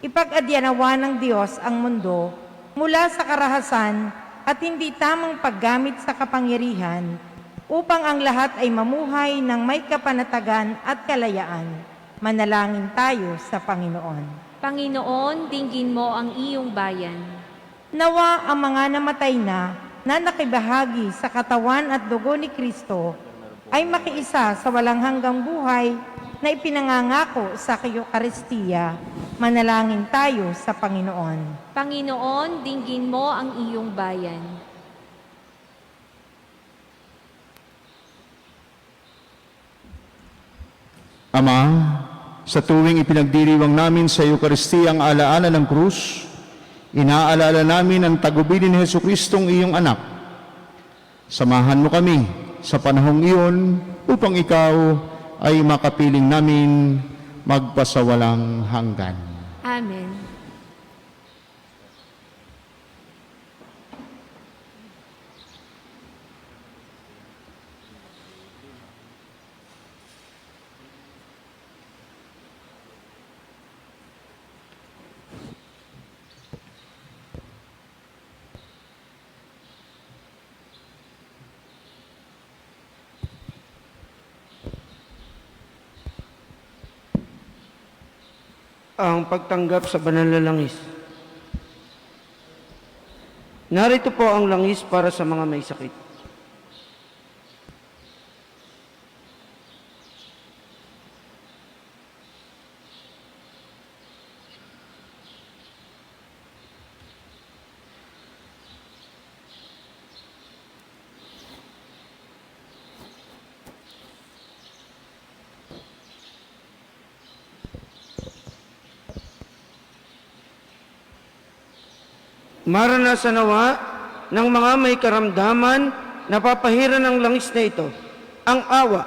ipag-adyanawa ng Diyos ang mundo mula sa karahasan at hindi tamang paggamit sa kapangyarihan upang ang lahat ay mamuhay ng may kapanatagan at kalayaan. Manalangin tayo sa Panginoon. Panginoon, dinggin mo ang iyong bayan. Nawa ang mga namatay na nakibahagi sa katawan at dugo ni Kristo ay makiisa sa walang hanggang buhay na ipinangangako sa Eucharistia. Manalangin tayo sa Panginoon. Panginoon, dinggin mo ang iyong bayan. Ama, sa tuwing ipinagdiriwang namin sa Eucharistia ang alaala ng krus, inaalala namin ang tagubilin ni Jesucristong iyong anak. Samahan mo kami sa panahong iyon upang ikaw ay makapiling namin magpasawalang hanggan. Amen. Ang pagtanggap sa banal na langis. Narito po ang langis para sa mga may sakit. Maranasan nawa ng mga may karamdaman na papahiran ng langis na ito ang awa,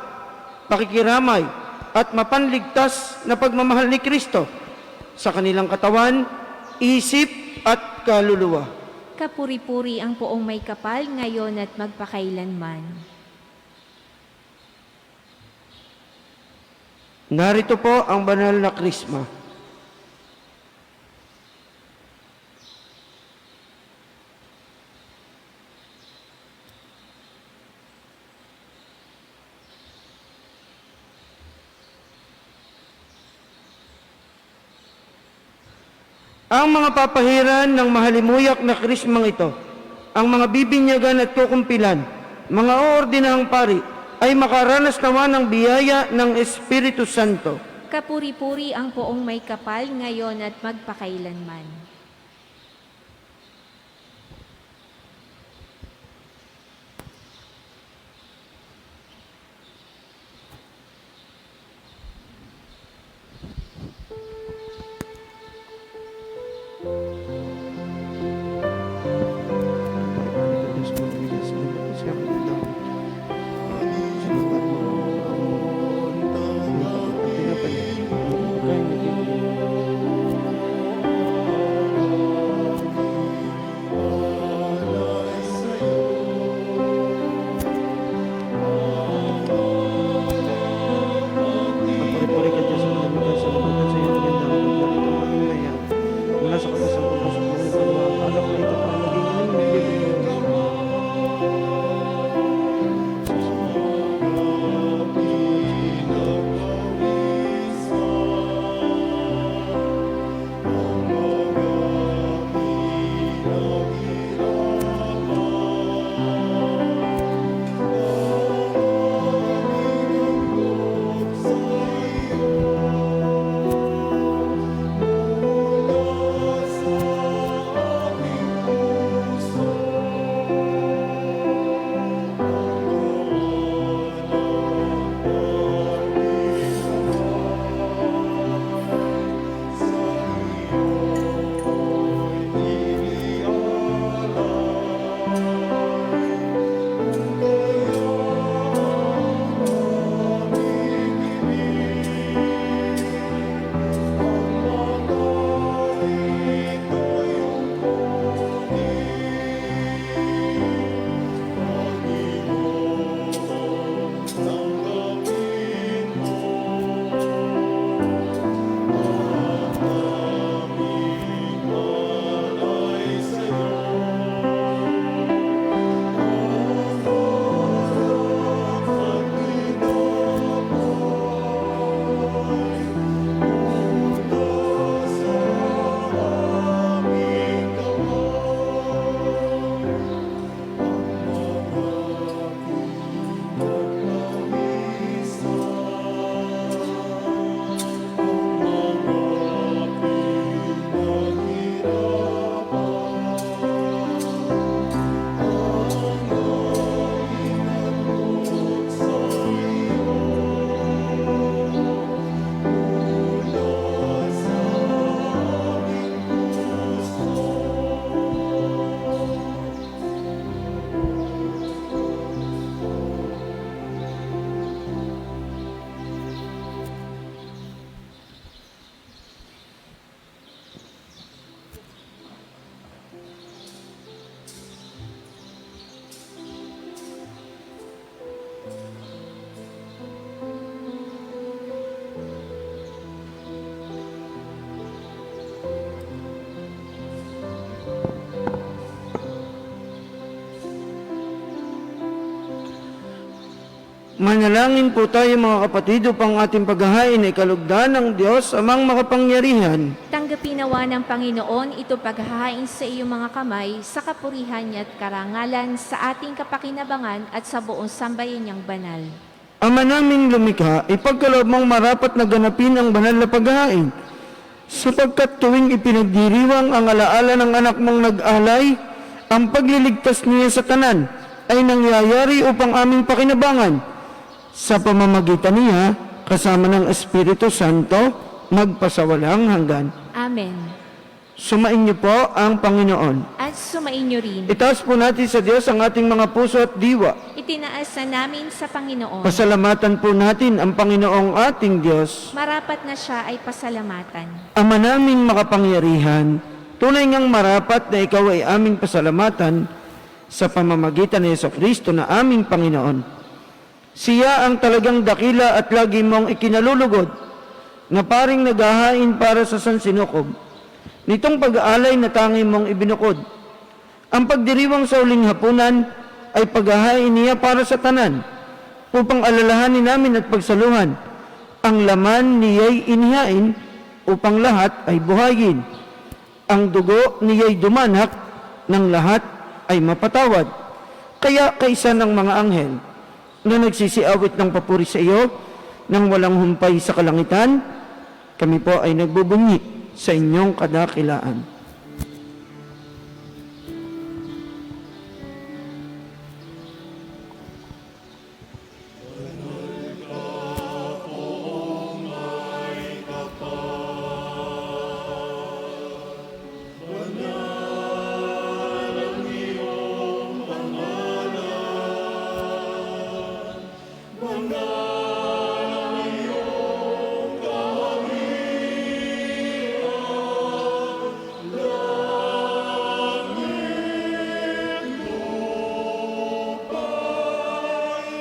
pakikiramay at mapanligtas na pagmamahal ni Kristo sa kanilang katawan, isip at kaluluwa. Kapuri-puri ang poong may kapal ngayon at magpakailanman. Narito po ang banal na krisma. Ang mga papahiran ng mahalimuyak na krismang ito, ang mga bibinyagan at kukumpilan, mga oordinahang pari, ay makaranas naman ng biyaya ng Espiritu Santo. Kapuri-puri ang poong may kapal ngayon at magpakailanman. Puri-puri ka Diyos, malabutan sa labutan sa iyong magandang pagdala ito aming maya. Mula sa kapasang pagpasok mo ng paluwang, alak na ito para maging aming bibigyan. Manalangin po tayo mga kapatid upang ating paghahain ay kalugdan ng Diyos amang makapangyarihan. Tanggapin nawa ng Panginoon ito paghahain sa iyong mga kamay sa kapurihan niya at karangalan sa ating kapakinabangan at sa buong sambayan niyang banal. Ama naming lumikha, ipagkaloob mong marapat na ganapin ang banal na paghahain, sapagkat tuwing ipinagdiriwang ang alaala ng anak mong nag-alay, ang pagliligtas niya sa tanan ay nangyayari upang aming pakinabangan. Sa pamamagitan niya, kasama ng Espiritu Santo, magpasawalang hanggan. Amen. Sumain niyo po ang Panginoon. At sumain niyo rin. Itaas po natin sa Diyos ang ating mga puso at diwa. Itinaas na namin sa Panginoon. Pasalamatan po natin ang Panginoong ating Diyos. Marapat na siya ay pasalamatan. Ama naming makapangyarihan, tunay ngang marapat na ikaw ay aming pasalamatan sa pamamagitan ni Jesucristo na aming Panginoon. Siya ang talagang dakila at lagi mong ikinalulugod na paring naghahain para sa sansinukob. Nitong pag-aalay na tangi mong ibinukod. Ang pagdiriwang sa uling hapunan ay paghahain niya para sa tanan, upang alalahanin namin at pagsaluhan. Ang laman niya'y inihain upang lahat ay buhayin. Ang dugo niya'y dumanak ng lahat ay mapatawad. Kaya kaisa ng mga anghel na nagsisiawit ng papuri sa iyo nang walang humpay sa kalangitan, kami po ay nagbubunyi sa inyong kadakilaan.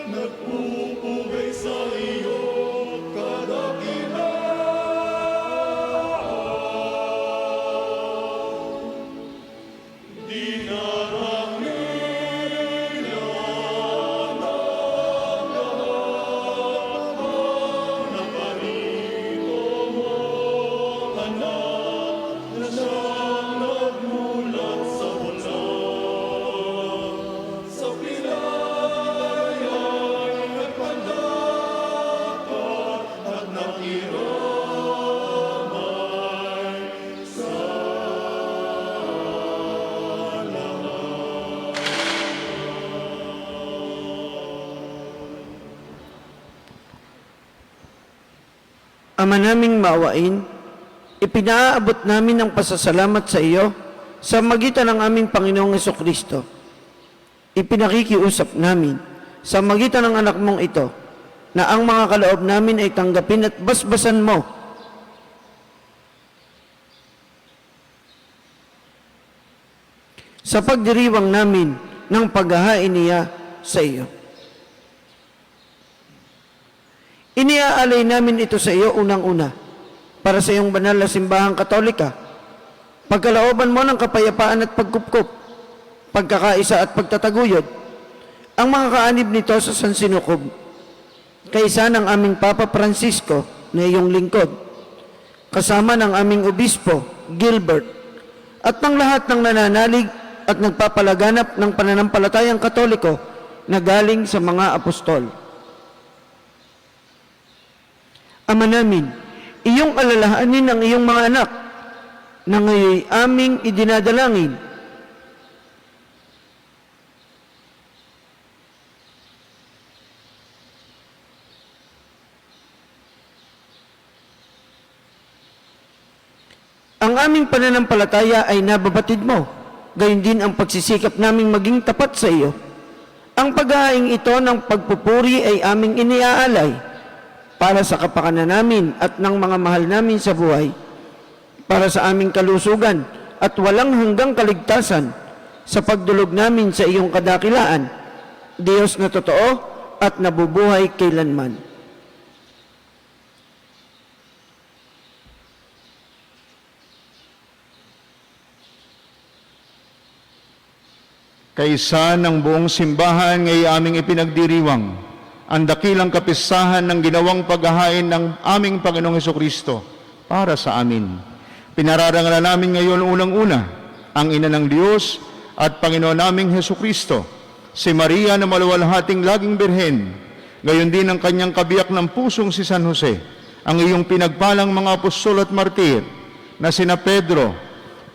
Nagpupugay sa iyo kadakilaan. Dinarami na naparito mo, anak, na siyang nagmulat sa wala. Sa pilay ay nagpadakot at nakiramay sa Ama naming maawain, ipinaabot namin ang pasasalamat sa iyo sa magitan ng aming Panginoong Hesukristo. Ipinakikiusap namin sa magitan ng anak mong ito na ang mga kaloob namin ay tanggapin at basbasan mo sa pagdiriwang namin ng paghahain niya sa iyo. Iniaalay namin ito sa iyo unang-una para sa iyong banal na simbahang katolika. Pagkalooban mo ng kapayapaan at pagkupkup, pagkakaisa at pagtataguyod, ang mga kaanib nito sa San Sinukob, kaisa ng aming Papa Francisco na iyong lingkod, kasama ng aming Obispo, Gilbert, at ng lahat ng nananalig at nagpapalaganap ng pananampalatayang Katoliko na galing sa mga apostol. Ama namin, iyong alalahanin ang iyong mga anak na ngayon aming idinadalangin. Ang aming pananampalataya ay nababatid mo, gayon din ang pagsisikap naming maging tapat sa iyo. Ang paghahaing ito ng pagpupuri ay aming iniaalay para sa kapakanan namin at ng mga mahal namin sa buhay, para sa aming kalusugan at walang hanggang kaligtasan sa pagdulog namin sa iyong kadakilaan, Diyos na totoo at nabubuhay kailanman. Kaisa ng buong simbahan ngay aming ipinagdiriwang ang dakilang kapistahan ng ginawang paghahain ng aming Panginoong Hesukristo para sa amin. Pinararangalan namin ngayon unang-una ang Ina ng Diyos at Panginoon naming Hesukristo, si Maria na maluwalhating laging birhen, gayon din ang kanyang kabiyak ng pusong si San Jose, ang iyong pinagpalang mga apostol at martir na sina Pedro,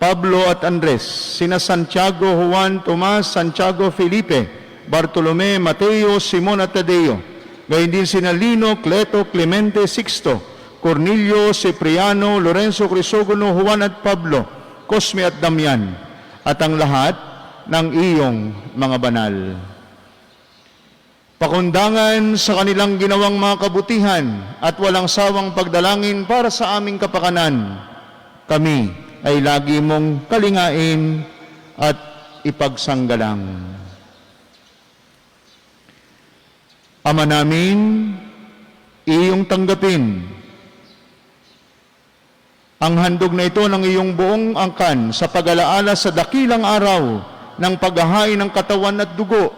Pablo at Andres, sina Santiago, Juan, Tomas, Santiago, Felipe, Bartolome, Mateo, Simon at Tadeo, gayon din sina Lino, Cleto, Clemente, Sixto, Cornelio, Cipriano, Lorenzo, Crisogono, Juan at Pablo, Cosme at Damian, at ang lahat ng iyong mga banal. Pakundangan sa kanilang ginawang mga kabutihan at walang sawang pagdalangin para sa aming kapakanan, kami ay lagi mong kalingain at ipagsanggalang. Ama namin, iyong tanggapin ang handog na ito ng iyong buong angkan sa pag-alaala sa dakilang araw ng paghahain ng katawan at dugo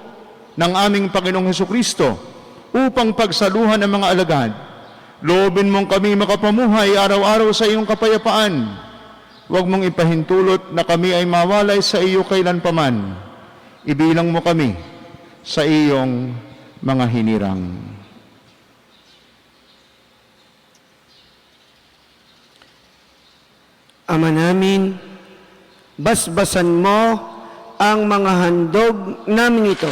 ng aming Panginoong Hesukristo upang pagsaluhan ng mga alagad. Loobin mong kami makapamuhay araw-araw sa iyong kapayapaan. huwag mong ipahintulot na kami ay mawalay sa iyo kailanpaman. Ibilang mo kami sa iyong mga hinirang. Ama namin, basbasan mo ang mga handog namin ito.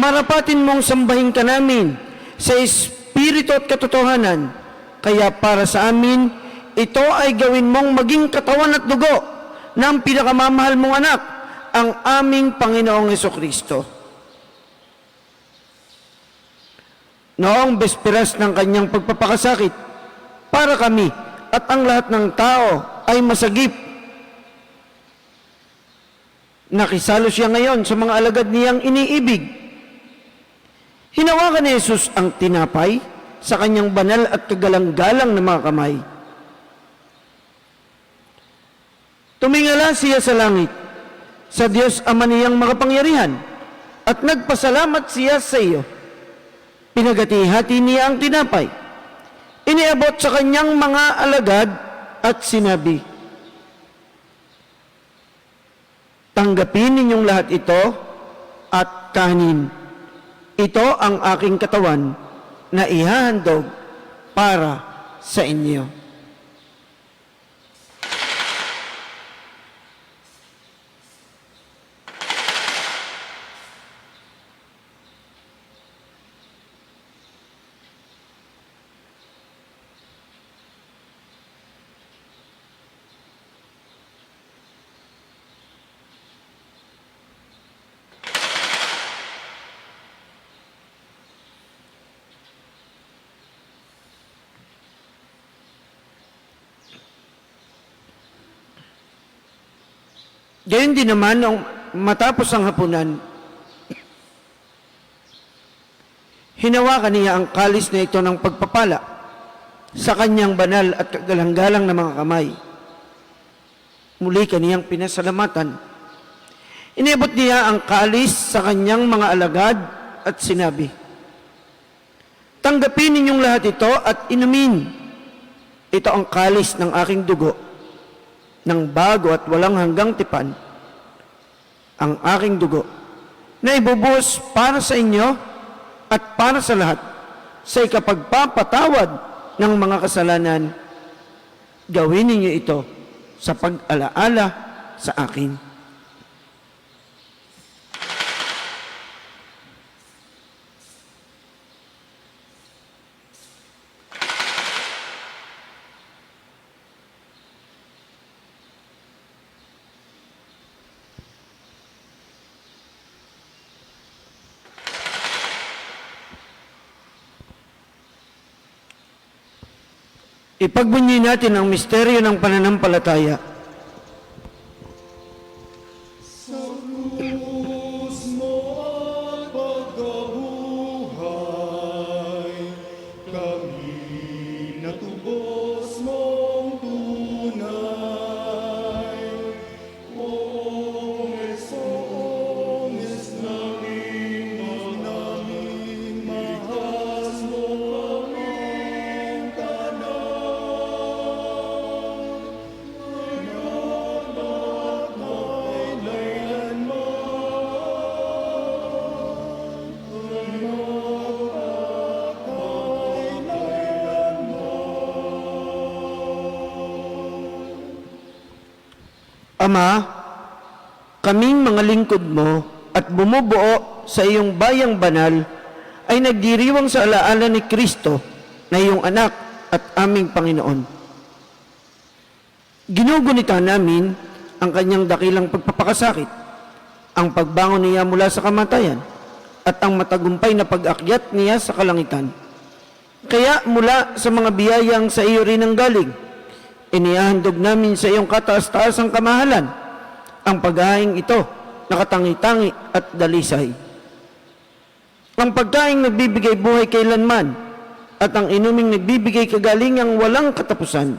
Marapatin mong sambahin ka namin sa espiritu at katotohanan. Kaya para sa amin, ito ay gawin mong maging katawan at dugo ng pinakamamahal mong anak, ang aming Panginoong Hesukristo. Noong besperas ng kanyang pagpapakasakit, para kami at ang lahat ng tao ay masagip. Nakisalo siya ngayon sa mga alagad niyang iniibig. Hinawakan ni Jesus ang tinapay sa kanyang banal at kagalang-galang na mga kamay. Tumingala siya sa langit, sa Diyos Ama niyang makapangyarihan, at nagpasalamat siya sa iyo. Pinagati-hati niya ang tinapay. Iniabot sa kanyang mga alagad at sinabi, "Tanggapin ninyong lahat ito at kanin. Ito ang aking katawan na ihahandog para sa inyo." Gayon din naman, nung matapos ang hapunan, hinawakan niya ang kalis na ito ng pagpapala sa kanyang banal at kagalang-galang na mga kamay. Muli kaniyang pinasalamatan. Inibot niya ang kalis sa kanyang mga alagad at sinabi, "Tanggapin ninyong lahat ito at inumin. Ito ang kalis ng aking dugo, ng bago at walang hanggang tipan, ang aking dugo, na ibubuhos para sa inyo at para sa lahat, sa ikapagpapatawad ng mga kasalanan. Gawin ninyo ito sa pag-alaala sa akin." Ipagbunyi natin ang misteryo ng pananampalataya. Sa krus mo at pagkabuhay, kami natubos mong tunay. Oonges namin mahas mo ang tanan. Ama, kaming mga lingkod mo at bumubuo sa iyong bayang banal ay nagdiriwang sa alaala ni Kristo na iyong anak at aming Panginoon. Ginugunita namin ang kanyang dakilang pagpapakasakit, ang pagbangon niya mula sa kamatayan, at ang matagumpay na pag-akyat niya sa kalangitan. Kaya mula sa mga biyayang sa iyo rin ang galing, inihahandog namin sa iyong kataas-taasang kamahalan ang paghahaing ito na katangi-tangi at dalisay. Ang pagkaing nagbibigay buhay kailanman at ang inuming nagbibigay kagalingang walang katapusan.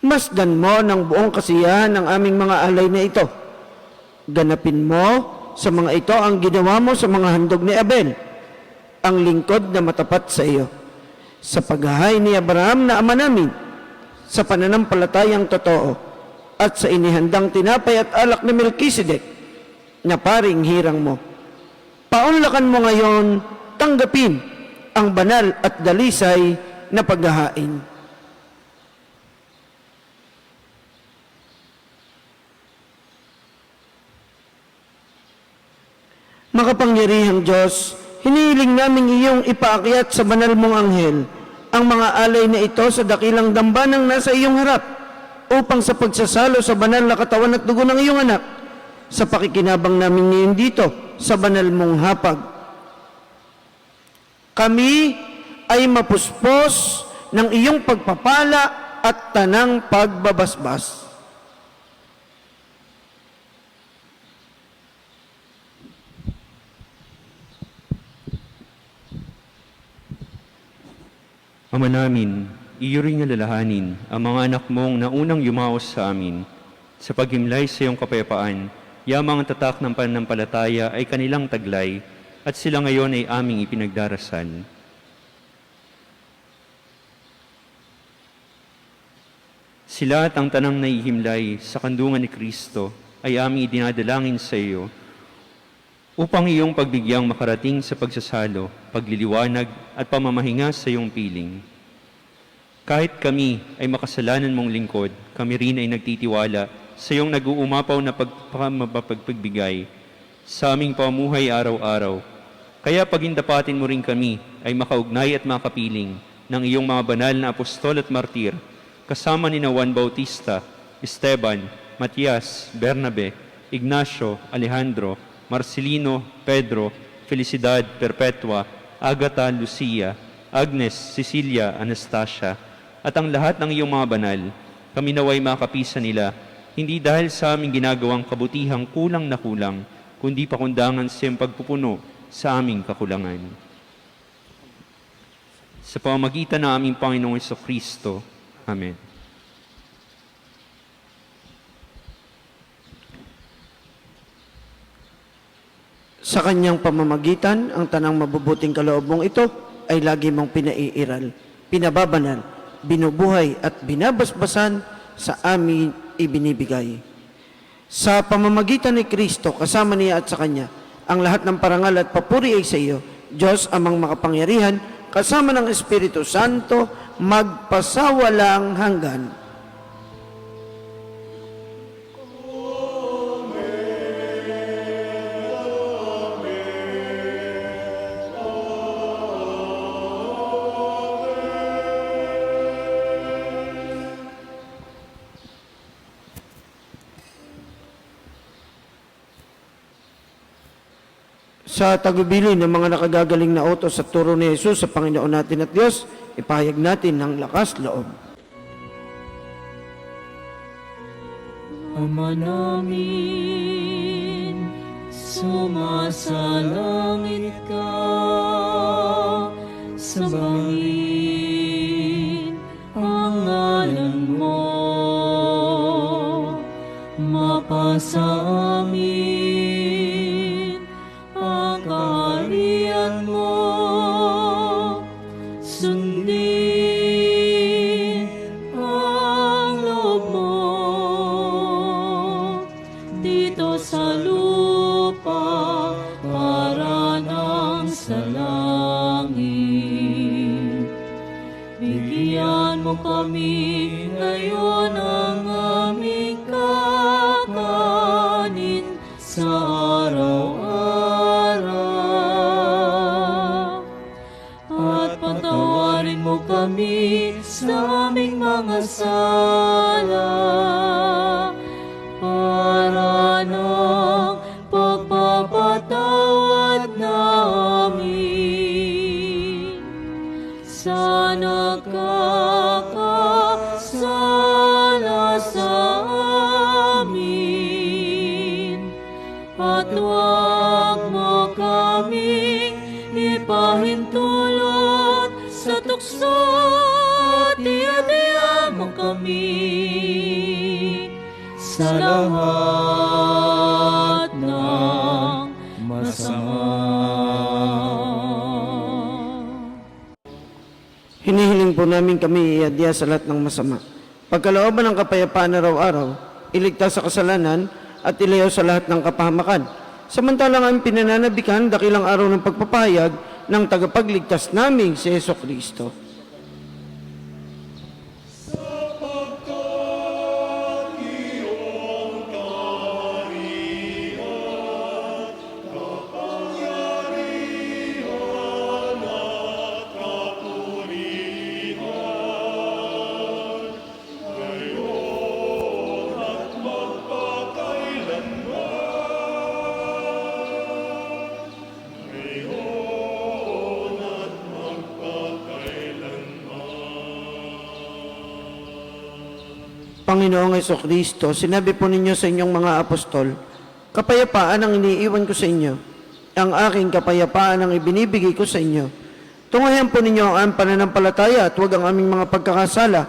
Masdan mo ng buong kasiyahan ng aming mga alay na ito. Ganapin mo sa mga ito ang ginawa mo sa mga handog ni Abel, ang lingkod na matapat sa iyo. Sa paghahay ni Abraham na ama namin, sa pananampalatayang totoo at sa inihandang tinapay at alak ni Melkisedek na paring hirang mo. Paunlakan mo ngayon tanggapin ang banal at dalisay na paghahain. Makapangyarihang Diyos, hinihiling namin iyong ipaakyat sa banal mong anghel ang mga alay na ito sa dakilang dambanang nasa iyong harap upang sa pagsasalo sa banal na katawan at dugo ng iyong anak, sa pakikinabang namin ngayon dito sa banal mong hapag, kami ay mapuspos ng iyong pagpapala at tanang pagbabasbas. Ama namin, iyo ring alalahanin ang mga anak mong naunang yumaos sa amin. Sa paghimlay sa iyong kapayapaan, yamang ang tatak ng pananampalataya ay kanilang taglay at sila ngayon ay aming ipinagdarasal. Sila at ang tanang naihimlay sa kandungan ni Kristo ay aming idinadalangin sa iyo upang iyong pagbigyang makarating sa pagsasalo, pagliliwanag at pamamahinga sa iyong piling. Kahit kami ay makasalanan mong lingkod, kami rin ay nagtitiwala sa iyong nag-uumapaw na pagpagbigay sa aming pamuhay araw-araw. Kaya pagindapatin mo rin kami ay makaugnay at makapiling ng iyong mga banal na apostol at martir, kasama ni Juan Bautista, Esteban, Matias, Bernabe, Ignacio, Alejandro, Marcelino, Pedro, Felicidad, Perpetua, Agata, Lucia, Agnes, Cecilia, Anastasia, at ang lahat ng iyong mga banal, kami naway makapisa nila, hindi dahil sa aming ginagawang kabutihang kulang na kulang, kundi pakundangan sa iyong pagpupuno sa aming kakulangan. Sa pamamagitan ng aming Panginoong Kristo. Amen. Sa kanyang pamamagitan, ang tanang mabubuting kaloob mong ito ay lagi mong pinaiiral, pinababanal, binubuhay at binabasbasan sa amin ibinibigay. Sa pamamagitan ni Kristo, kasama niya at sa Kanya, ang lahat ng parangal at papuri ay sa iyo, Diyos amang makapangyarihan, kasama ng Espiritu Santo, magpasawalang hanggan. Sa tagubili ng mga nakagagaling na utos sa turo ni Jesus sa Panginoon natin at Diyos, ipahayag natin ng lakas loob. Ama namin, sumasalangit ka, sambahin ang ngalan mo, mapasa amin ang kaharian mo, sundin ang loob mo dito sa lupa para nang sa langit. Bigyan mo kami ngayon ang aming kakanin sa araw-araw. At patawarin mo kami sa aming mga sala para ng pagpapatawad namin sa nakakasala sa amin. At huwag mo kaming ipahintulot sa tukso, at iadya mo kami sa lahat ng masama. Hinihiling po namin kami iadya sa lahat ng masama. pagkalooban ng kapayapaan araw-araw, iligtas sa kasalanan at ilayo sa lahat ng kapahamakan. Samantalang ang pinananabikan dakilang araw ng pagpapahayag ng tagapagligtas naming si Jesucristo. Panginoong Jesucristo, sinabi po ninyo sa inyong mga apostol, kapayapaan ang iniiwan ko sa inyo. Ang aking kapayapaan ang ibinibigay ko sa inyo. Tungayan po ninyo ang pananampalataya at huwag ang aming mga pagkakasala.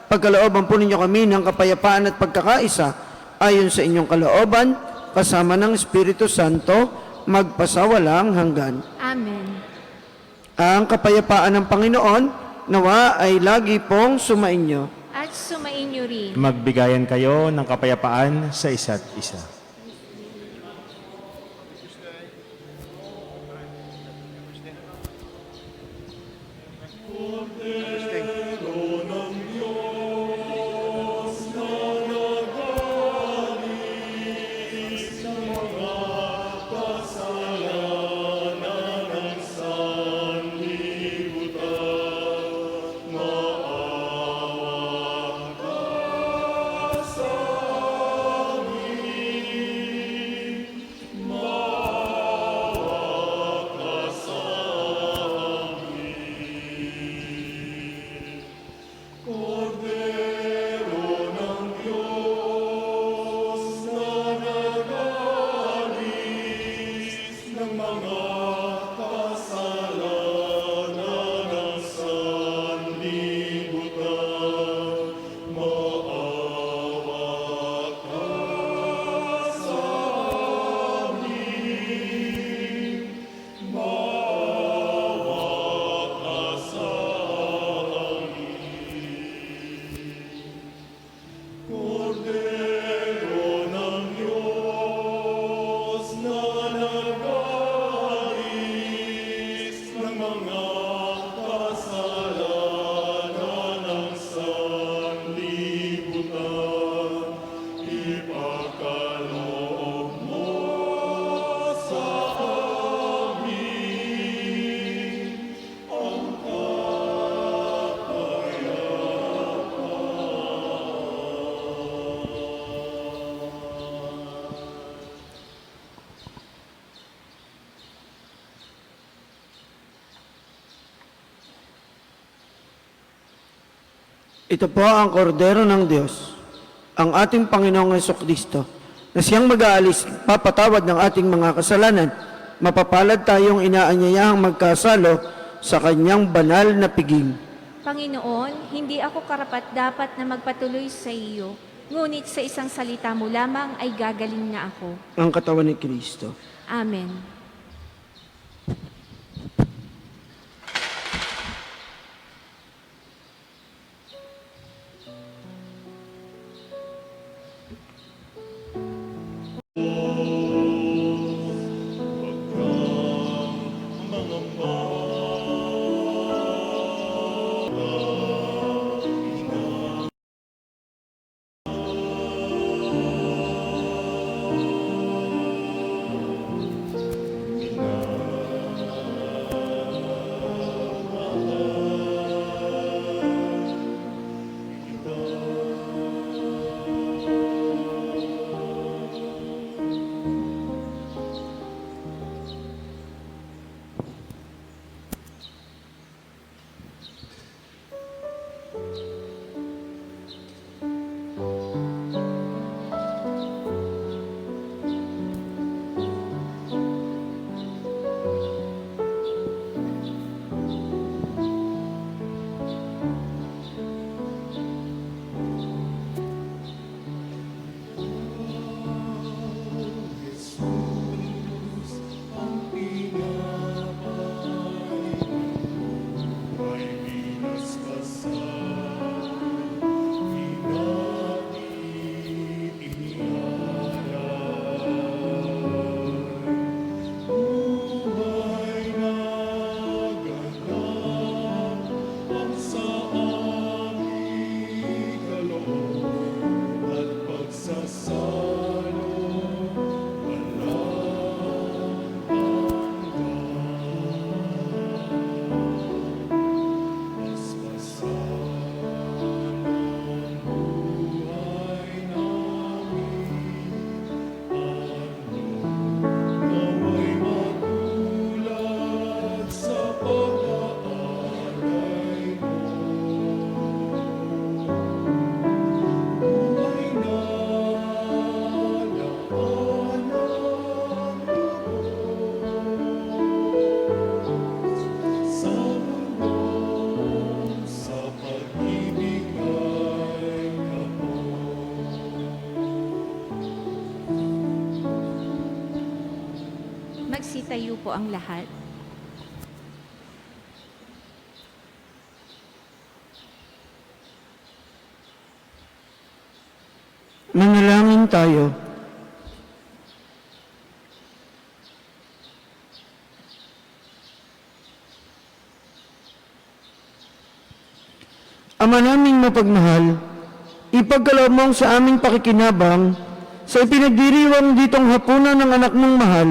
Pagkalooban po ninyo kami ng kapayapaan at pagkakaisa ayon sa inyong kalooban, kasama ng Espiritu Santo, magpasawalang hanggan. Amen. Ang kapayapaan ng Panginoon, nawa ay lagi pong sumainyo. At sumainyo rin. Magbigayan kayo ng kapayapaan sa isa't isa. Ito po ang kordero ng Diyos, ang ating Panginoong Jesucristo, na siyang mag-aalis, papatawad ng ating mga kasalanan. Mapapalad tayong inaanyayahang magkasalo sa kanyang banal na piging. Panginoon, hindi ako karapat-dapat na magpatuloy sa iyo, ngunit sa isang salita mo lamang ay gagaling na ako. Ang katawan ni Kristo. Amen. Sa iyo po ang lahat. Manalangin tayo. Ama naming mapagmahal, ipagkaloob mo sa aming pakikinabang sa ipinagdiriwang ditong hapunan ng anak mong mahal,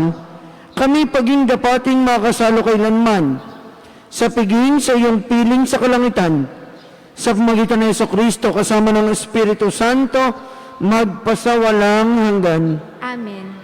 kami paging dapating makasalo kailanman sa piging sa iyong piling sa kalangitan, sa pamagitan ng Jesucristo kasama ng Espiritu Santo, magpasawalang hanggan. Amen.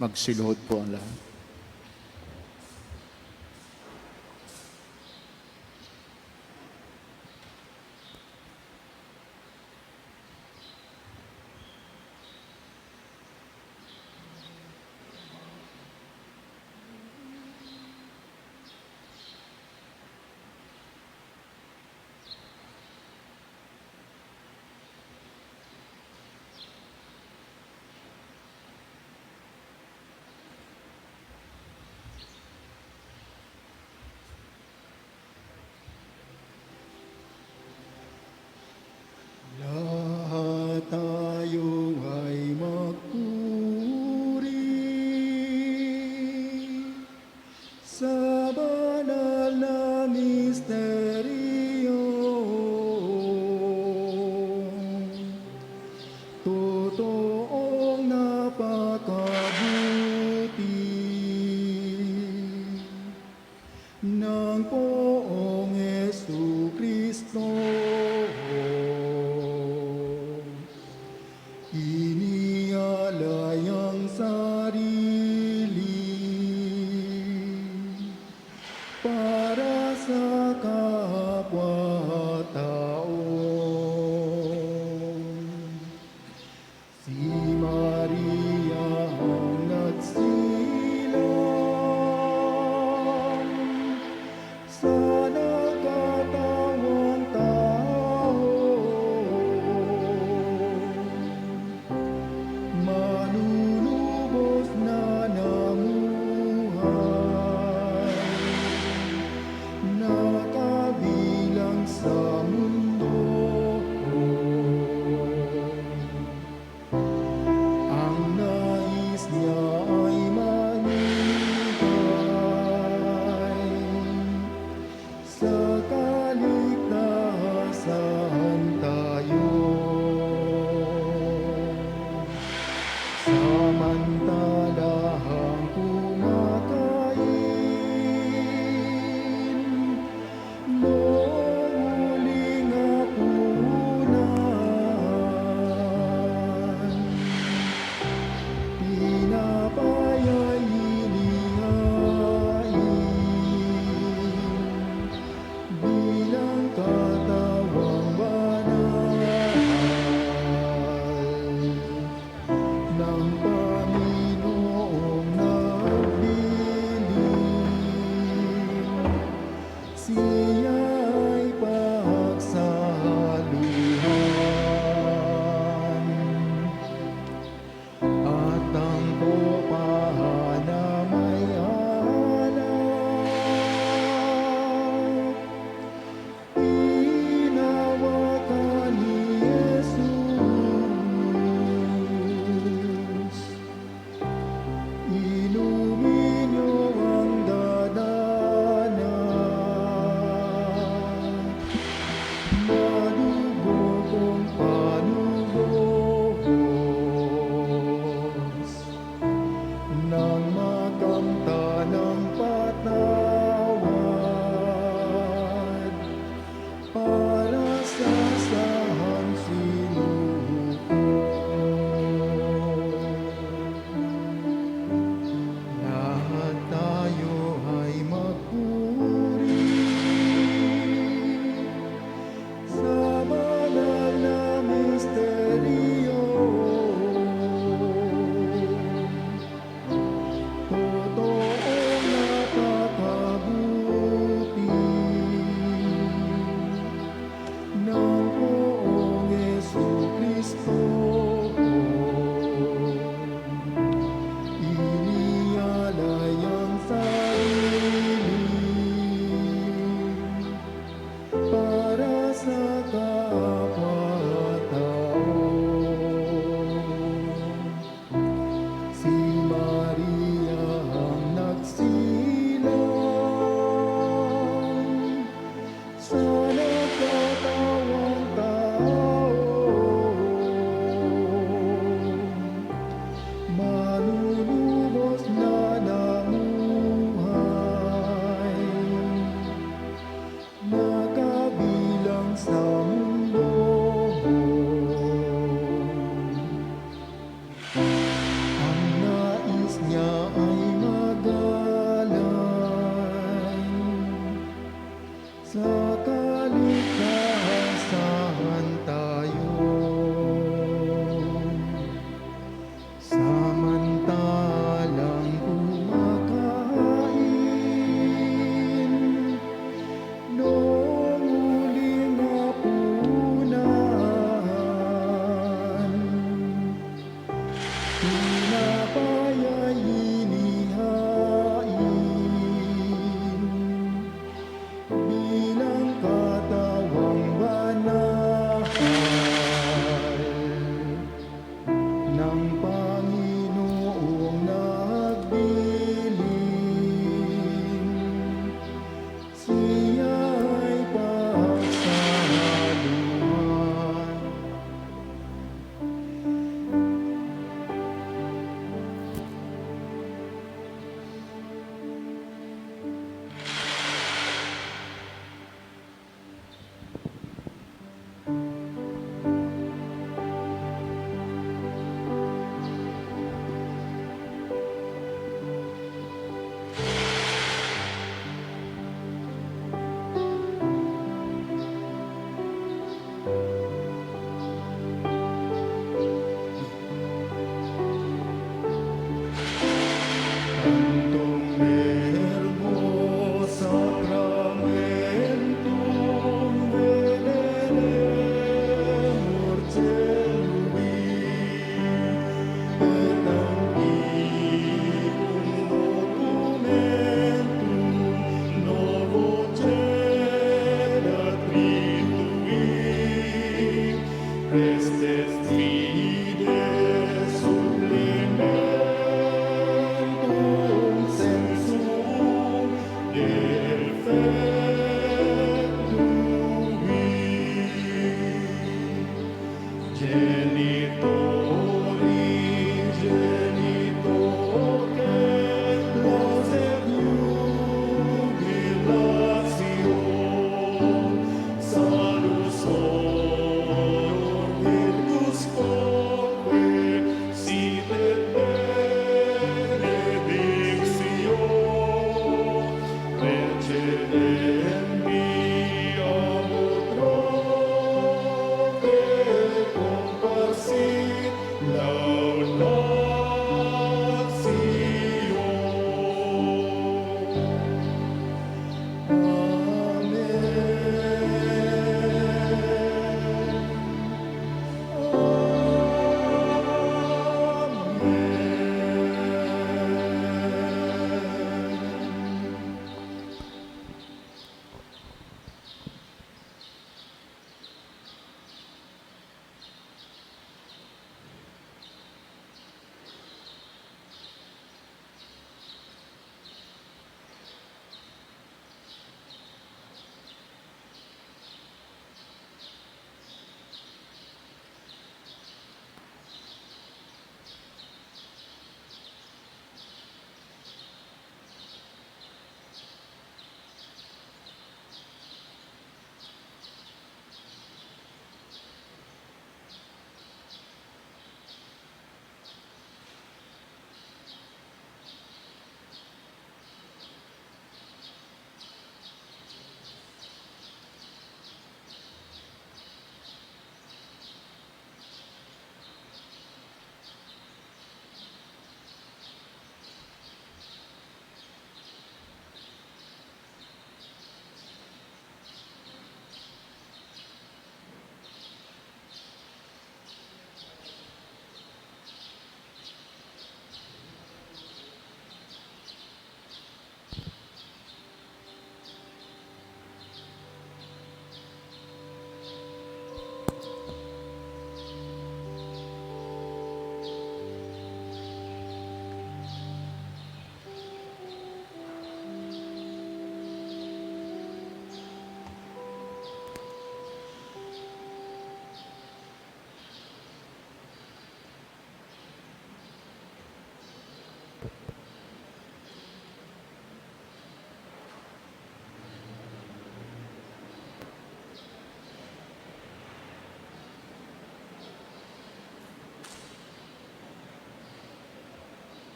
Magsiluhod po ang lahat.